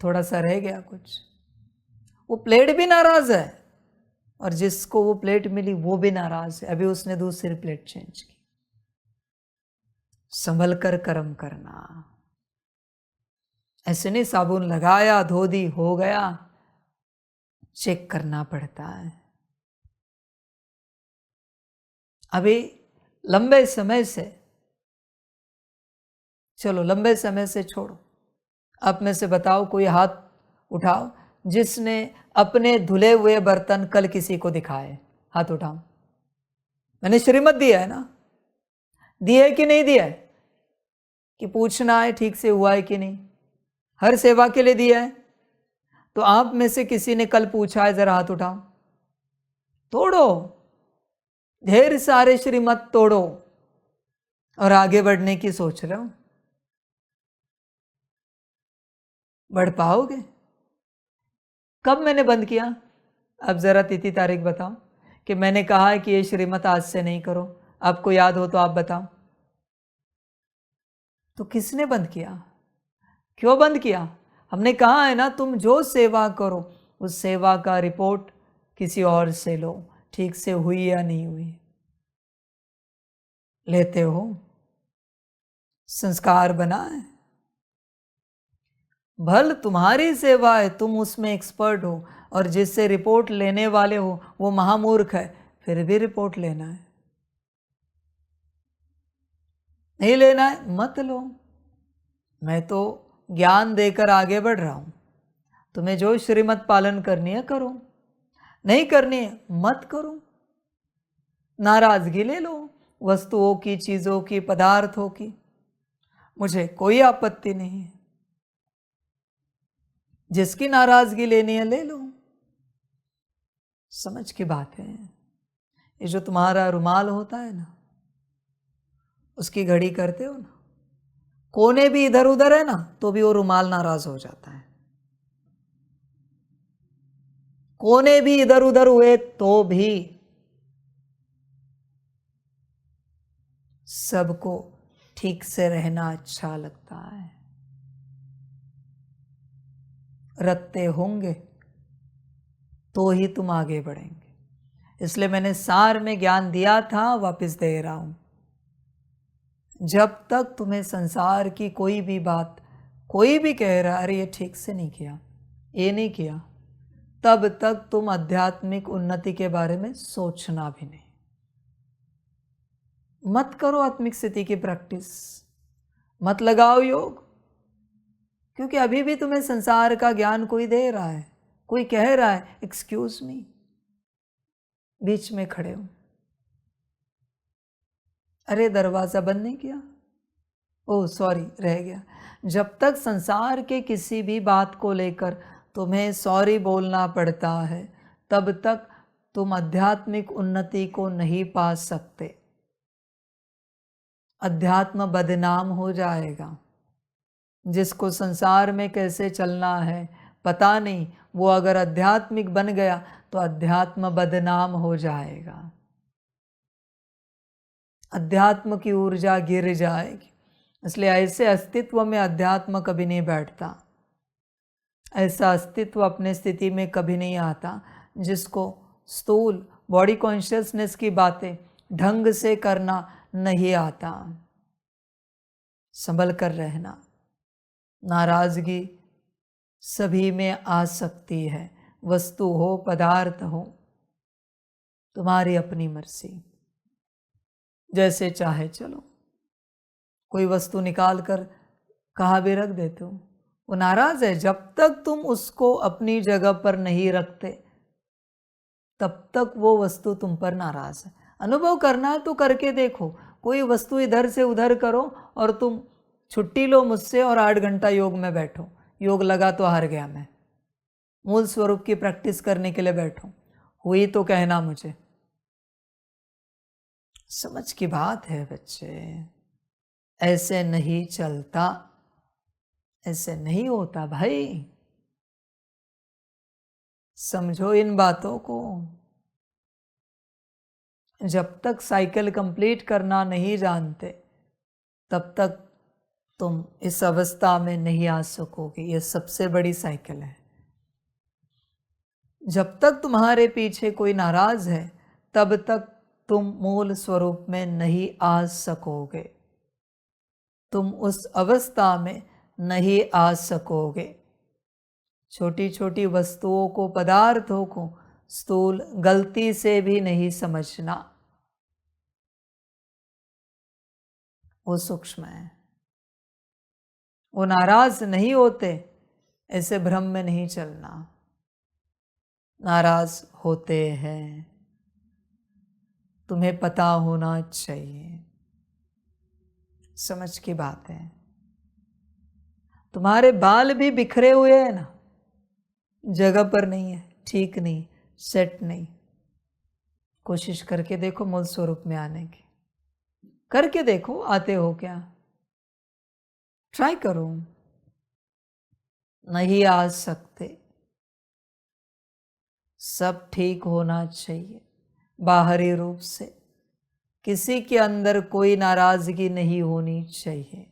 थोड़ा सा रह गया कुछ, वो प्लेट भी नाराज है, और जिसको वो प्लेट मिली वो भी नाराज है, अभी उसने दूसरी प्लेट चेंज की। संभल कर कर्म करना। ऐसे नहीं साबुन लगाया धो दी हो गया, चेक करना पड़ता है। अभी लंबे समय से, चलो लंबे समय से छोड़ो, आप में से बताओ, कोई हाथ उठाओ जिसने अपने धुले हुए बर्तन कल किसी को दिखाए, हाथ उठाओ। मैंने श्रीमत दिया है ना, दिया है कि नहीं दिया है, कि पूछना है ठीक से हुआ है कि नहीं, हर सेवा के लिए दिया है। तो आप में से किसी ने कल पूछा है, जरा हाथ उठाओ। तोड़ो, ढेर सारे श्रीमत तोड़ो और आगे बढ़ने की सोच रहे हो, बढ़ पाओगे? कब मैंने बंद किया? अब जरा तिथि तारीख बताओ कि मैंने कहा है कि ये श्रीमत आज से नहीं करो। आपको याद हो तो आप बताओ। तो किसने बंद किया? क्यों बंद किया? हमने कहा है ना, तुम जो सेवा करो उस सेवा का रिपोर्ट किसी और से लो, ठीक से हुई या नहीं हुई। लेते हो, संस्कार बना है, भल तुम्हारी सेवा है, तुम उसमें एक्सपर्ट हो, और जिससे रिपोर्ट लेने वाले हो वो महामूर्ख है, फिर भी रिपोर्ट लेना है। नहीं लेना है मत लो, मैं तो ज्ञान देकर आगे बढ़ रहा हूँ। तुम्हें जो श्रीमत पालन करनी है करो, नहीं करनी है मत करो। नाराजगी ले लो वस्तुओं की, चीज़ों की, पदार्थों की, मुझे कोई आपत्ति नहीं है। जिसकी नाराजगी लेनी है ले लो। समझ की बात है। ये जो तुम्हारा रुमाल होता है ना, उसकी घड़ी करते हो ना, कोने भी इधर उधर है ना तो भी वो रुमाल नाराज हो जाता है। कोने भी इधर उधर हुए तो भी सबको ठीक से रहना अच्छा लगता है। रखते होंगे तो ही तुम आगे बढ़ेंगे। इसलिए मैंने सार में ज्ञान दिया था, वापस दे रहा हूं। जब तक तुम्हें संसार की कोई भी बात, कोई भी कह रहा अरे ये ठीक से नहीं किया, ये नहीं किया, तब तक तुम आध्यात्मिक उन्नति के बारे में सोचना भी नहीं। मत करो आत्मिक स्थिति की प्रैक्टिस, मत लगाओ योग, क्योंकि अभी भी तुम्हें संसार का ज्ञान कोई दे रहा है, कोई कह रहा है एक्सक्यूज मी, बीच में खड़े हो, अरे दरवाजा बंद नहीं किया, ओह सॉरी रह गया। जब तक संसार के किसी भी बात को लेकर तुम्हें सॉरी बोलना पड़ता है, तब तक तुम आध्यात्मिक उन्नति को नहीं पा सकते। अध्यात्म बदनाम हो जाएगा। जिसको संसार में कैसे चलना है पता नहीं, वो अगर आध्यात्मिक बन गया तो अध्यात्म बदनाम हो जाएगा। अध्यात्म की ऊर्जा गिर जाएगी। इसलिए ऐसे अस्तित्व में अध्यात्म कभी नहीं बैठता। ऐसा अस्तित्व अपने स्थिति में कभी नहीं आता जिसको स्थूल बॉडी कॉन्शियसनेस की बातें ढंग से करना नहीं आता। संभल कर रहना। नाराजगी सभी में आ सकती है, वस्तु हो पदार्थ हो, तुम्हारी अपनी मर्जी, जैसे चाहे चलो। कोई वस्तु निकाल कर कहाँ भी रख देते हो, वो नाराज है। जब तक तुम उसको अपनी जगह पर नहीं रखते तब तक वो वस्तु तुम पर नाराज है। अनुभव करना है तो करके देखो। कोई वस्तु इधर से उधर करो और तुम छुट्टी लो मुझसे और 8 घंटा योग में बैठो, योग लगा तो हार गया मैं, मूल स्वरूप की प्रैक्टिस करने के लिए बैठो, हुई तो कहना मुझे। समझ की बात है बच्चे, ऐसे नहीं चलता, ऐसे नहीं होता भाई। समझो इन बातों को। जब तक साइकिल कंप्लीट करना नहीं जानते तब तक तुम इस अवस्था में नहीं आ सकोगे। ये सबसे बड़ी साइकिल है। जब तक तुम्हारे पीछे कोई नाराज है तब तक तुम मूल स्वरूप में नहीं आ सकोगे, तुम उस अवस्था में नहीं आ सकोगे। छोटी छोटी वस्तुओं को, पदार्थों को स्थूल गलती से भी नहीं समझना, वो सूक्ष्म है। वो नाराज नहीं होते, ऐसे भ्रम में नहीं चलना। नाराज होते हैं, तुम्हें पता होना चाहिए। समझ की बात है। तुम्हारे बाल भी बिखरे हुए हैं ना, जगह पर नहीं है, ठीक नहीं, सेट नहीं। कोशिश करके देखो मूल स्वरूप में आने की, करके देखो आते हो क्या, ट्राई करो। नहीं आ सकते, सब ठीक होना चाहिए। बाहरी रूप से किसी के अंदर कोई नाराजगी नहीं होनी चाहिए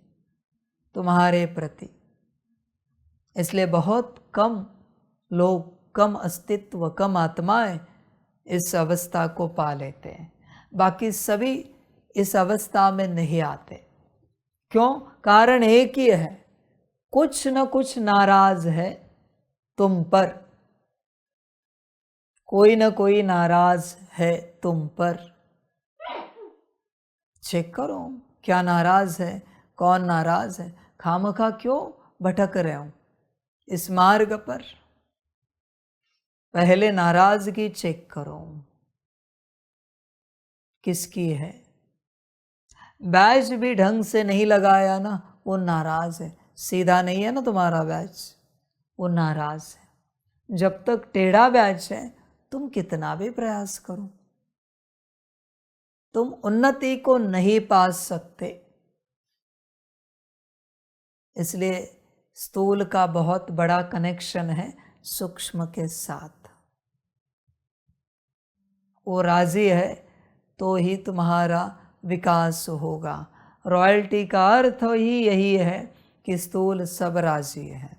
तुम्हारे प्रति। इसलिए बहुत कम लोग, कम अस्तित्व, कम आत्माएं इस अवस्था को पा लेते हैं। बाकी सभी इस अवस्था में नहीं आते। क्यों? कारण एक ही है, कुछ न कुछ नाराज है तुम पर, कोई न कोई नाराज है तुम पर। चेक करो, क्या नाराज है, कौन नाराज है, खामखा क्यों भटक रहे हो इस मार्ग पर। पहले नाराजगी चेक करो किसकी है। बैच भी ढंग से नहीं लगाया ना, वो नाराज है। सीधा नहीं है ना तुम्हारा बैच, वो नाराज है। जब तक टेढ़ा बैच है तुम कितना भी प्रयास करो, तुम उन्नति को नहीं पा सकते। इसलिए स्थूल का बहुत बड़ा कनेक्शन है सूक्ष्म के साथ। वो राजी है तो ही तुम्हारा विकास होगा। रॉयल्टी का अर्थ ही यही है कि स्थूल सब राजी है।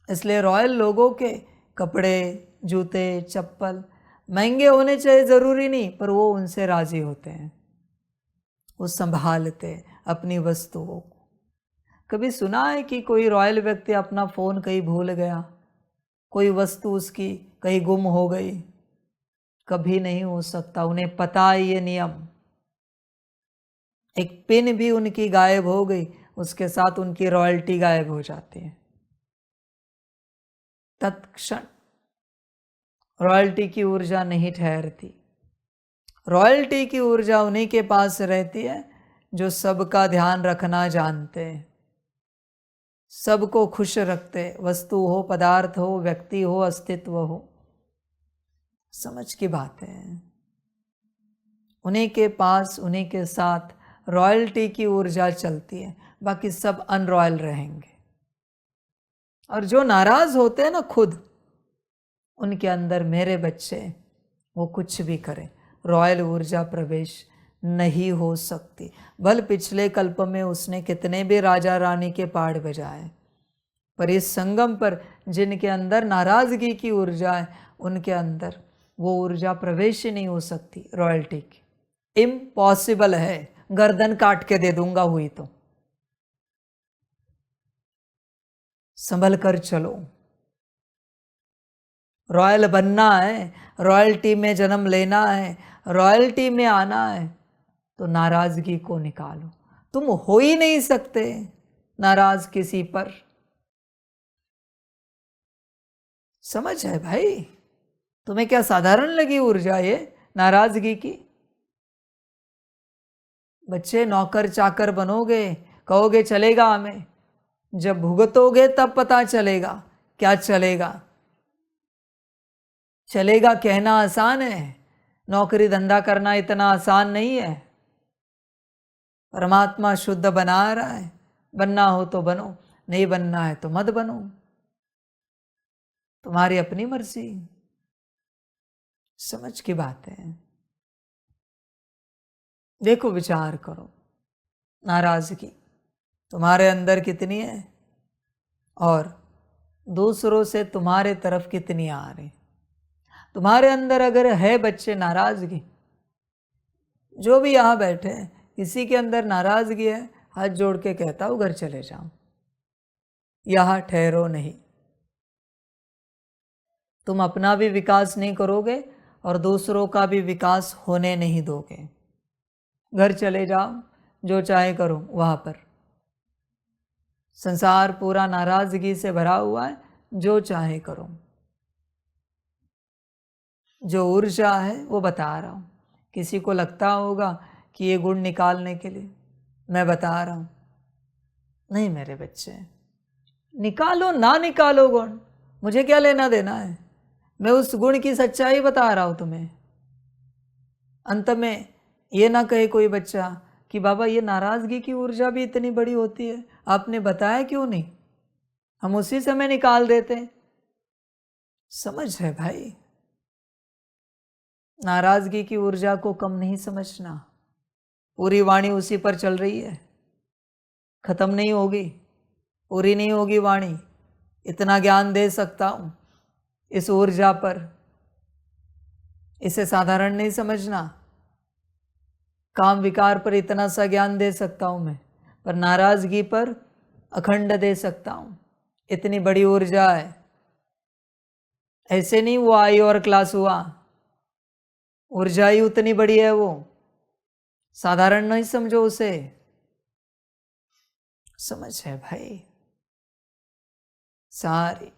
इसलिए रॉयल लोगों के कपड़े, जूते, चप्पल महंगे होने चाहिए ज़रूरी नहीं, पर वो उनसे राजी होते हैं, वो संभालते अपनी वस्तुओं को। कभी सुना है कि कोई रॉयल व्यक्ति अपना फ़ोन कहीं भूल गया, कोई वस्तु उसकी कहीं गुम हो गई? कभी नहीं हो सकता। उन्हें पता है ये नियम। एक पिन भी उनकी गायब हो गई, उसके साथ उनकी रॉयल्टी गायब हो जाती है तत्क्षण। रॉयल्टी की ऊर्जा नहीं ठहरती। रॉयल्टी की ऊर्जा उन्हीं के पास रहती है जो सबका ध्यान रखना जानते हैं, सबको खुश रखते, वस्तु हो, पदार्थ हो, व्यक्ति हो, अस्तित्व हो। समझ की बात है। उन्हीं के पास, उन्हीं के साथ रॉयल्टी की ऊर्जा चलती है, बाकी सब अनरॉयल रहेंगे। और जो नाराज होते हैं ना खुद, उनके अंदर मेरे बच्चे वो कुछ भी करें, रॉयल ऊर्जा प्रवेश नहीं हो सकती। भल पिछले कल्प में उसने कितने भी राजा रानी के पहाड़ बजाए, पर इस संगम पर जिनके अंदर नाराजगी की ऊर्जा है, उनके अंदर वो ऊर्जा प्रवेश ही नहीं हो सकती रॉयल्टी की। इम्पॉसिबल है। गर्दन काट के दे दूंगा हुई तो। संभल कर चलो। रॉयल बनना है, रॉयल्टी में जन्म लेना है, रॉयल्टी में आना है, तो नाराजगी को निकालो। तुम हो ही नहीं सकते नाराज किसी पर। समझ है भाई? तुम्हें क्या साधारण लगी ऊर्जा ये नाराजगी की? बच्चे नौकर चाकर बनोगे, कहोगे चलेगा हमें, जब भुगतोगे तब पता चलेगा क्या चलेगा। चलेगा कहना आसान है, नौकरी धंधा करना इतना आसान नहीं है। परमात्मा शुद्ध बना रहा है। बनना हो तो बनो, नहीं बनना है तो मत बनो, तुम्हारी अपनी मर्जी। समझ की बात है। देखो, विचार करो, नाराजगी तुम्हारे अंदर कितनी है और दूसरों से तुम्हारे तरफ कितनी आ रही। तुम्हारे अंदर अगर है बच्चे नाराजगी, जो भी यहाँ बैठे हैं, किसी के अंदर नाराजगी है, हाथ जोड़ के कहता हूँ घर चले जाओ, यहाँ ठहरो नहीं। तुम अपना भी विकास नहीं करोगे और दूसरों का भी विकास होने नहीं दोगे। घर चले जाओ, जो चाहे करो वहाँ पर। संसार पूरा नाराजगी से भरा हुआ है, जो चाहे करो। जो ऊर्जा है वो बता रहा हूँ। किसी को लगता होगा कि ये गुण निकालने के लिए मैं बता रहा हूँ, नहीं मेरे बच्चे, निकालो ना निकालो गुण, मुझे क्या लेना देना है। मैं उस गुण की सच्चाई बता रहा हूँ तुम्हें। अंत में ये ना कहे कोई बच्चा कि बाबा ये नाराजगी की ऊर्जा भी इतनी बड़ी होती है, आपने बताया क्यों नहीं, हम उसी समय निकाल देते। समझ है भाई? नाराजगी की ऊर्जा को कम नहीं समझना। पूरी वाणी उसी पर चल रही है, खत्म नहीं होगी, पूरी नहीं होगी वाणी। इतना ज्ञान दे सकता हूं इस ऊर्जा पर, इसे साधारण नहीं समझना। काम विकार पर इतना सा ज्ञान दे सकता हूं मैं, पर नाराजगी पर अखंड दे सकता हूं। इतनी बड़ी ऊर्जा है। ऐसे नहीं वो आई और क्लास हुआ, ऊर्जा ही उतनी बड़ी है वो। साधारण नहीं समझो उसे, समझ है भाई सारी।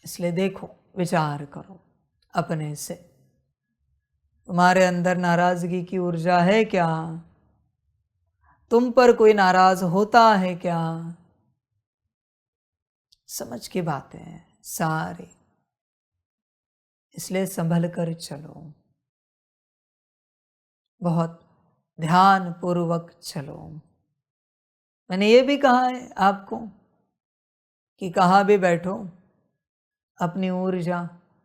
इसलिए देखो, विचार करो अपने से, तुम्हारे अंदर नाराजगी की ऊर्जा है क्या? तुम पर कोई नाराज होता है क्या? समझ की बातें हैं सारी। इसलिए संभल कर चलो, बहुत ध्यान पूर्वक चलो। मैंने ये भी कहा है आपको कि कहाँ भी बैठो, अपनी ऊर्जा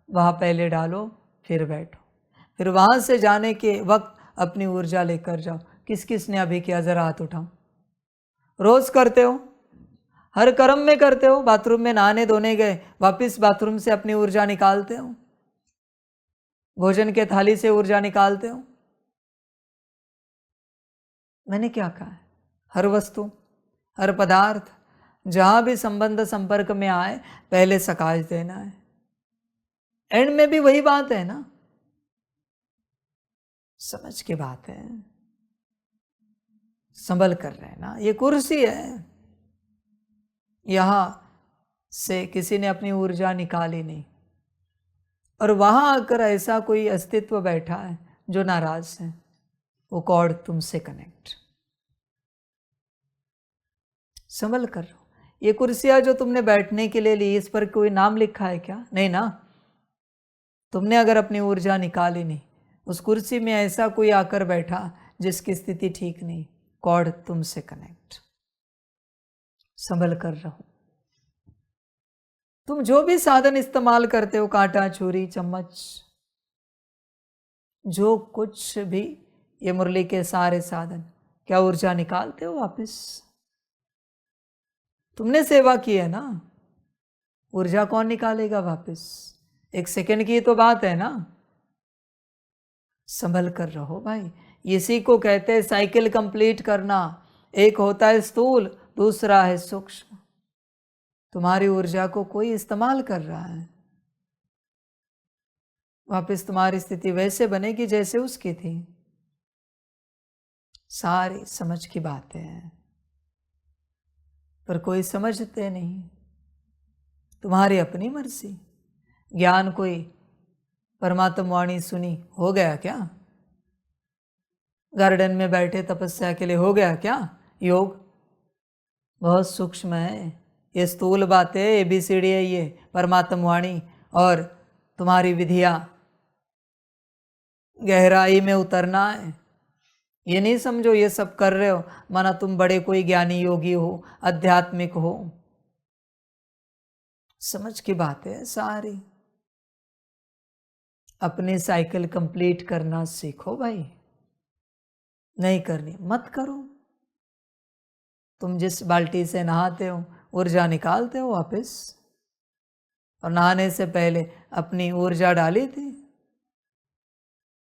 वहाँ पहले डालो, फिर बैठो, फिर वहाँ से जाने के वक्त अपनी ऊर्जा लेकर जाओ। किस किस ने अभी किया? जरा हाथ उठाओ। रोज करते हो, हर कर्म में करते हो। बाथरूम में नहाने धोने गए, वापस बाथरूम से अपनी ऊर्जा निकालते हो, भोजन के थाली से ऊर्जा निकालते हो। मैंने क्या कहा है? हर वस्तु, हर पदार्थ जहां भी संबंध संपर्क में आए, पहले सकाश देना है। एंड में भी वही बात है ना, समझ के बात है। संभल कर रहना। ये कुर्सी है, यहां से किसी ने अपनी ऊर्जा निकाली नहीं, और वहां आकर ऐसा कोई अस्तित्व बैठा है जो नाराज है, वो कॉर्ड तुमसे कनेक्ट। संभल कर रहो। ये कुर्सियां जो तुमने बैठने के लिए ली, इस पर कोई नाम लिखा है क्या? नहीं ना। तुमने अगर अपनी ऊर्जा निकाली नहीं, उस कुर्सी में ऐसा कोई आकर बैठा जिसकी स्थिति ठीक नहीं, कॉर्ड तुमसे कनेक्ट। संभल कर रहो। तुम जो भी साधन इस्तेमाल करते हो, कांटा, छुरी, चम्मच, जो कुछ भी, ये मुरली के सारे साधन, क्या ऊर्जा निकालते हो वापस? तुमने सेवा की है ना, ऊर्जा कौन निकालेगा वापस? एक सेकंड की तो बात है ना। संभल कर रहो भाई। इसी को कहते हैं साइकिल कंप्लीट करना। एक होता है स्थूल, दूसरा है सूक्ष्म। तुम्हारी ऊर्जा को कोई इस्तेमाल कर रहा है, वापस तुम्हारी स्थिति वैसे बनेगी जैसे उसकी थी। सारी समझ की बातें हैं, पर कोई समझते नहीं। तुम्हारी अपनी मर्जी। ज्ञान कोई परमात्मा वाणी सुनी, हो गया क्या? गार्डन में बैठे तपस्या के लिए हो गया क्या योग? बहुत सूक्ष्म है ये, स्थूल बातें, ABCD है ये परमात्मा वाणी, और तुम्हारी विधिया गहराई में उतरना है। ये नहीं समझो ये सब कर रहे हो माना तुम बड़े कोई ज्ञानी योगी हो, आध्यात्मिक हो। समझ की बात है सारी। अपनी साइकिल कंप्लीट करना सीखो भाई। नहीं करनी मत करो। तुम जिस बाल्टी से नहाते हो, ऊर्जा निकालते हो वापस, और नहाने से पहले अपनी ऊर्जा डाली थी।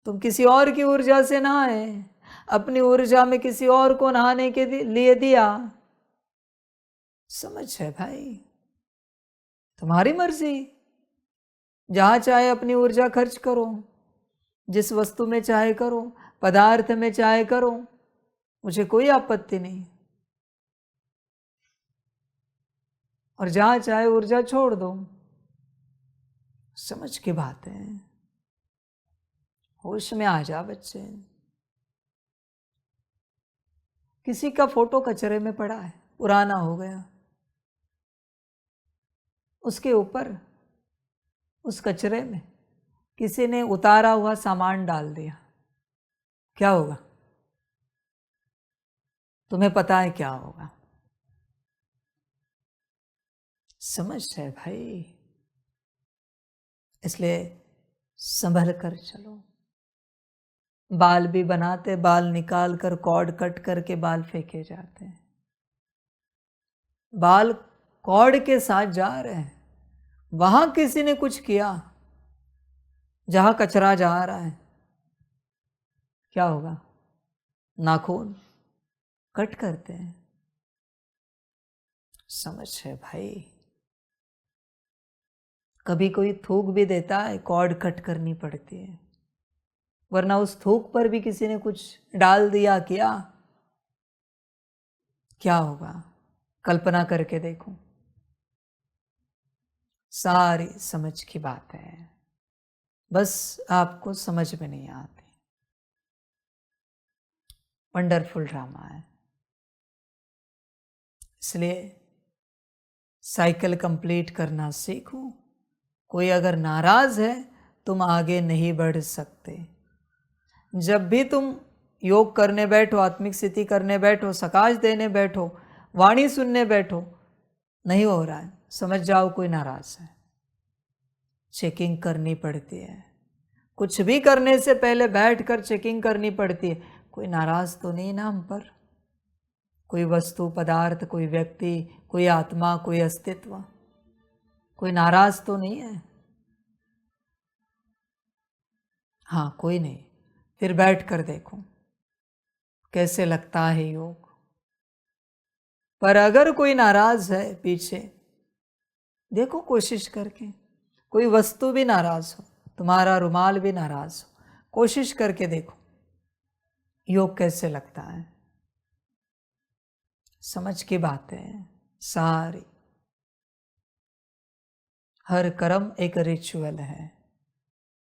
तुम किसी और की ऊर्जा से नहाए, अपनी ऊर्जा में किसी और को नहाने के लिए दिया। समझ है भाई, तुम्हारी मर्जी। जहां चाहे अपनी ऊर्जा खर्च करो, जिस वस्तु में चाहे करो, पदार्थ में चाहे करो, मुझे कोई आपत्ति नहीं। और जहां चाहे ऊर्जा छोड़ दो। समझ की बात है। होश में आ जा बच्चे। किसी का फोटो कचरे में पड़ा है, पुराना हो गया, उसके ऊपर उस कचरे में किसी ने उतारा हुआ सामान डाल दिया, क्या होगा? तुम्हें पता है क्या होगा? समझ है भाई। इसलिए संभल कर चलो। बाल भी बनाते, बाल निकाल कर कॉर्ड कट करके बाल फेंके जाते हैं। बाल कॉर्ड के साथ जा रहे हैं, वहां किसी ने कुछ किया, जहां कचरा जा रहा है, क्या होगा? नाखून कट करते हैं। समझ है भाई। कभी कोई थूक भी देता है, कॉर्ड कट करनी पड़ती है। वरना उस थूक पर भी किसी ने कुछ डाल दिया क्या होगा? कल्पना करके देखो। सारी समझ की बात है, बस आपको समझ में नहीं आती। वंडरफुल ड्रामा है। इसलिए साइकिल कंप्लीट करना सीखो। कोई अगर नाराज है, तुम आगे नहीं बढ़ सकते। जब भी तुम योग करने बैठो, आत्मिक स्थिति करने बैठो, सकाश देने बैठो, वाणी सुनने बैठो, नहीं हो रहा है, समझ जाओ कोई नाराज है। चेकिंग करनी पड़ती है। कुछ भी करने से पहले बैठकर चेकिंग करनी पड़ती है, कोई नाराज तो नहीं ना हम पर? कोई वस्तु, पदार्थ, कोई व्यक्ति, कोई आत्मा, कोई अस्तित्व, कोई नाराज तो नहीं है? हाँ, कोई नहीं। फिर बैठ कर देखो कैसे लगता है योग। पर अगर कोई नाराज है पीछे, देखो कोशिश करके। कोई वस्तु भी नाराज हो, तुम्हारा रुमाल भी नाराज हो, कोशिश करके देखो योग कैसे लगता है। समझ की बात है सारी। हर कर्म एक रिचुअल है,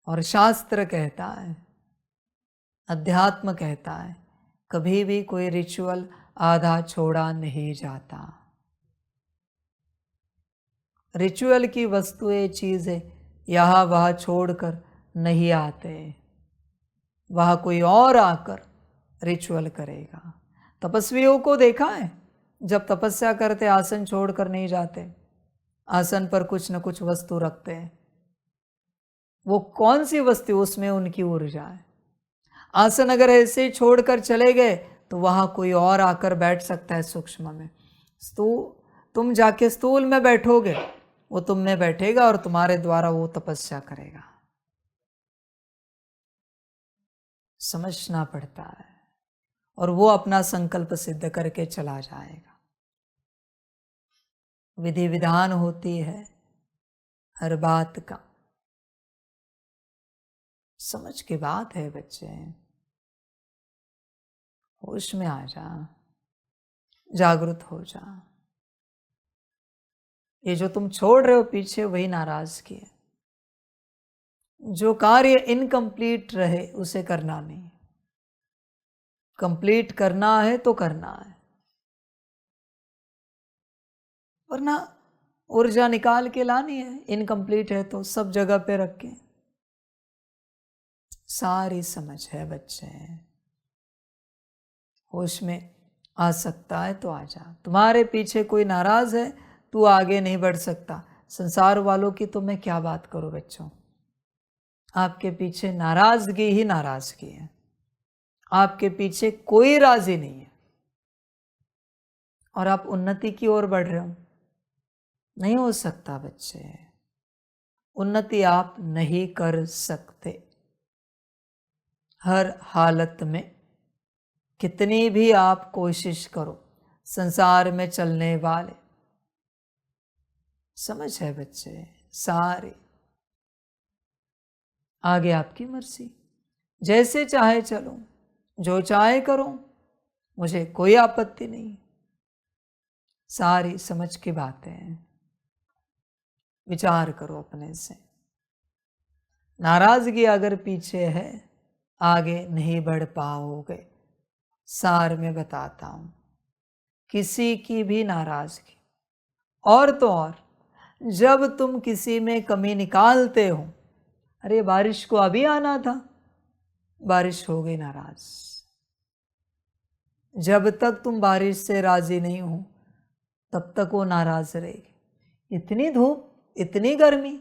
और शास्त्र कहता है, अध्यात्म कहता है, कभी भी कोई रिचुअल आधा छोड़ा नहीं जाता। रिचुअल की वस्तुएं, चीजें यहाँ वहाँ छोड़कर नहीं आते, वहाँ कोई और आकर रिचुअल करेगा। तपस्वियों को देखा है, जब तपस्या करते आसन छोड़कर नहीं जाते, आसन पर कुछ न कुछ वस्तु रखते हैं। वो कौन सी वस्तु? उसमें उनकी ऊर्जा है। आसन अगर ऐसे ही छोड़कर चले गए तो वहां कोई और आकर बैठ सकता है सूक्ष्म में। तुम जाके स्थूल में बैठोगे, वो तुम में बैठेगा और तुम्हारे द्वारा वो तपस्या करेगा। समझना पड़ता है, और वो अपना संकल्प सिद्ध करके चला जाएगा। विधि विधान होती है हर बात का। समझ की बात है बच्चे, होश में आ जा, जागृत हो जा। ये जो तुम छोड़ रहे हो पीछे, वही नाराजगी है। जो कार्य इनकम्प्लीट रहे उसे करना नहीं, कंप्लीट करना है तो करना है, वरना ऊर्जा निकाल के लानी है। इनकम्प्लीट है तो सब जगह पे रख के। सारी समझ है बच्चे, होश में आ सकता है तो आ जा। तुम्हारे पीछे कोई नाराज है, तू आगे नहीं बढ़ सकता। संसार वालों की तो मैं क्या बात करूं बच्चों, आपके पीछे नाराजगी ही नाराजगी है। आपके पीछे कोई राजी नहीं है, और आप उन्नति की ओर बढ़ रहे हो। नहीं हो सकता बच्चे, उन्नति आप नहीं कर सकते। हर हालत में कितनी भी आप कोशिश करो, संसार में चलने वाले, समझ है बच्चे सारे, आगे आपकी मर्जी, जैसे चाहे चलो, जो चाहे करो, मुझे कोई आपत्ति नहीं। सारी समझ की बातें हैं। विचार करो अपने से। नाराजगी अगर पीछे है, आगे नहीं बढ़ पाओगे। सार में बताता हूं, किसी की भी नाराजगी, और तो और जब तुम किसी में कमी निकालते हो, अरे बारिश को अभी आना था, बारिश हो गई नाराज। जब तक तुम बारिश से राजी नहीं हो, तब तक वो नाराज रहेगी। इतनी धूप, इतनी गर्मी,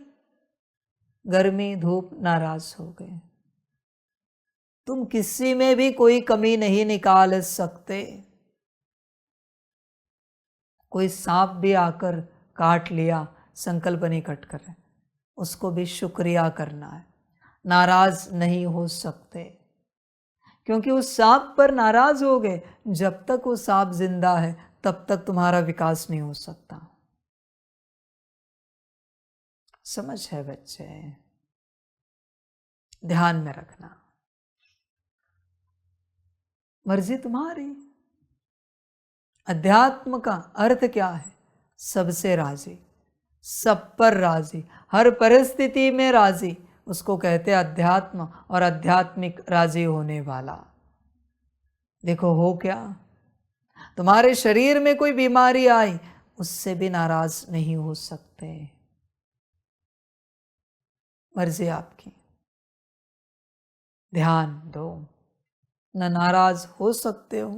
गर्मी धूप नाराज हो गए। तुम किसी में भी कोई कमी नहीं निकाल सकते। कोई सांप भी आकर काट लिया, संकल्प नहीं कट कर रहे, उसको भी शुक्रिया करना है। नाराज नहीं हो सकते, क्योंकि उस सांप पर नाराज हो गए, जब तक वो सांप जिंदा है तब तक तुम्हारा विकास नहीं हो सकता। समझ है बच्चे, ध्यान में रखना। मर्जी तुम्हारी। अध्यात्म का अर्थ क्या है? सबसे राजी, सब पर राजी, हर परिस्थिति में राजी, उसको कहते हैं अध्यात्म और आध्यात्मिक राजी होने वाला। देखो हो क्या, तुम्हारे शरीर में कोई बीमारी आई, उससे भी नाराज नहीं हो सकते। मर्जी आपकी, ध्यान दो। न नाराज हो सकते हो,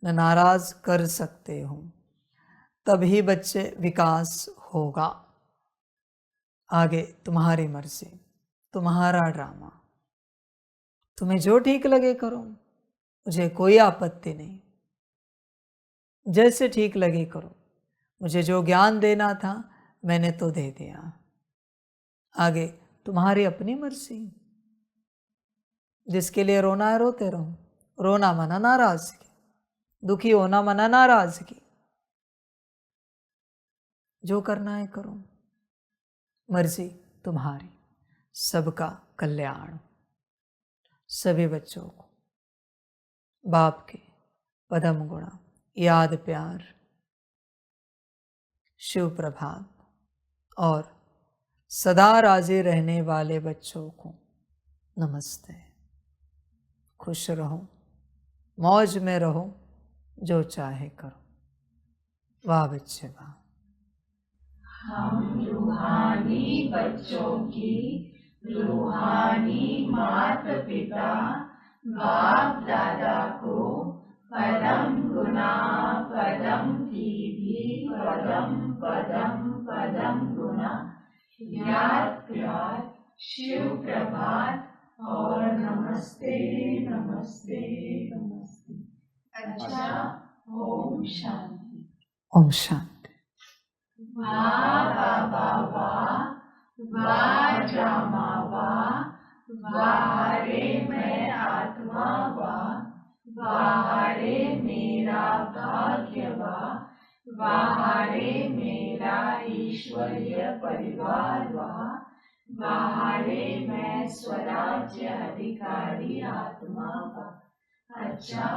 न नाराज कर सकते हो, तभी बच्चे विकास होगा। आगे तुम्हारी मर्जी, तुम्हारा ड्रामा, तुम्हें जो ठीक लगे करो, मुझे कोई आपत्ति नहीं। जैसे ठीक लगे करो, मुझे जो ज्ञान देना था मैंने तो दे दिया। आगे तुम्हारी अपनी मर्जी। जिसके लिए रोना है रोते रहो, रोना मना नाराजगी, दुखी होना मना नाराजगी। जो करना है करो, मर्जी तुम्हारी। सबका कल्याण, सभी बच्चों को बाप के पदम गुणा याद प्यार, शिव प्रभात और सदा राजी रहने वाले बच्चों को नमस्ते। खुश रहो, मौज में रहो, जो चाहे करो। वाह बच्चे वाह। हम रूहानी बच्चों की रूहानी माता पिता बाप दादा को पदम गुना पदम की भी पदम पदम पदम गुना याद प्यार, शिव प्रभात और नमस्ते नमस्ते नमस्ते। अच्छा, ओम शांति। ओम शांति। वाह बाबा वाह, वाह ड्रामा वाह, वाह रे मैं आत्मा वाह, वाह रे मेरा भाग्य वाह, वाह रे मेरा ईश्वरीय परिवार वाह, वाह रे मैं स्वराज्य अधिकारी आत्मा वाह। अच्छा,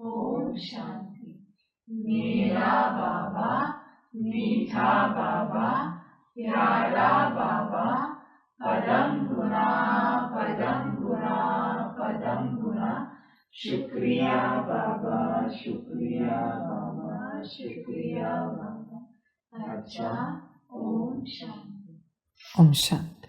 ओम शांति। मेरा बाबा मीठा बाबा, प्यारा बाबा, पदम गुना पदम गुना पदम गुना। शुक्रिया बाबा, शुक्रिया बाबा, शुक्रिया बाबा। अच्छा, ओम शांति। ओम शांति।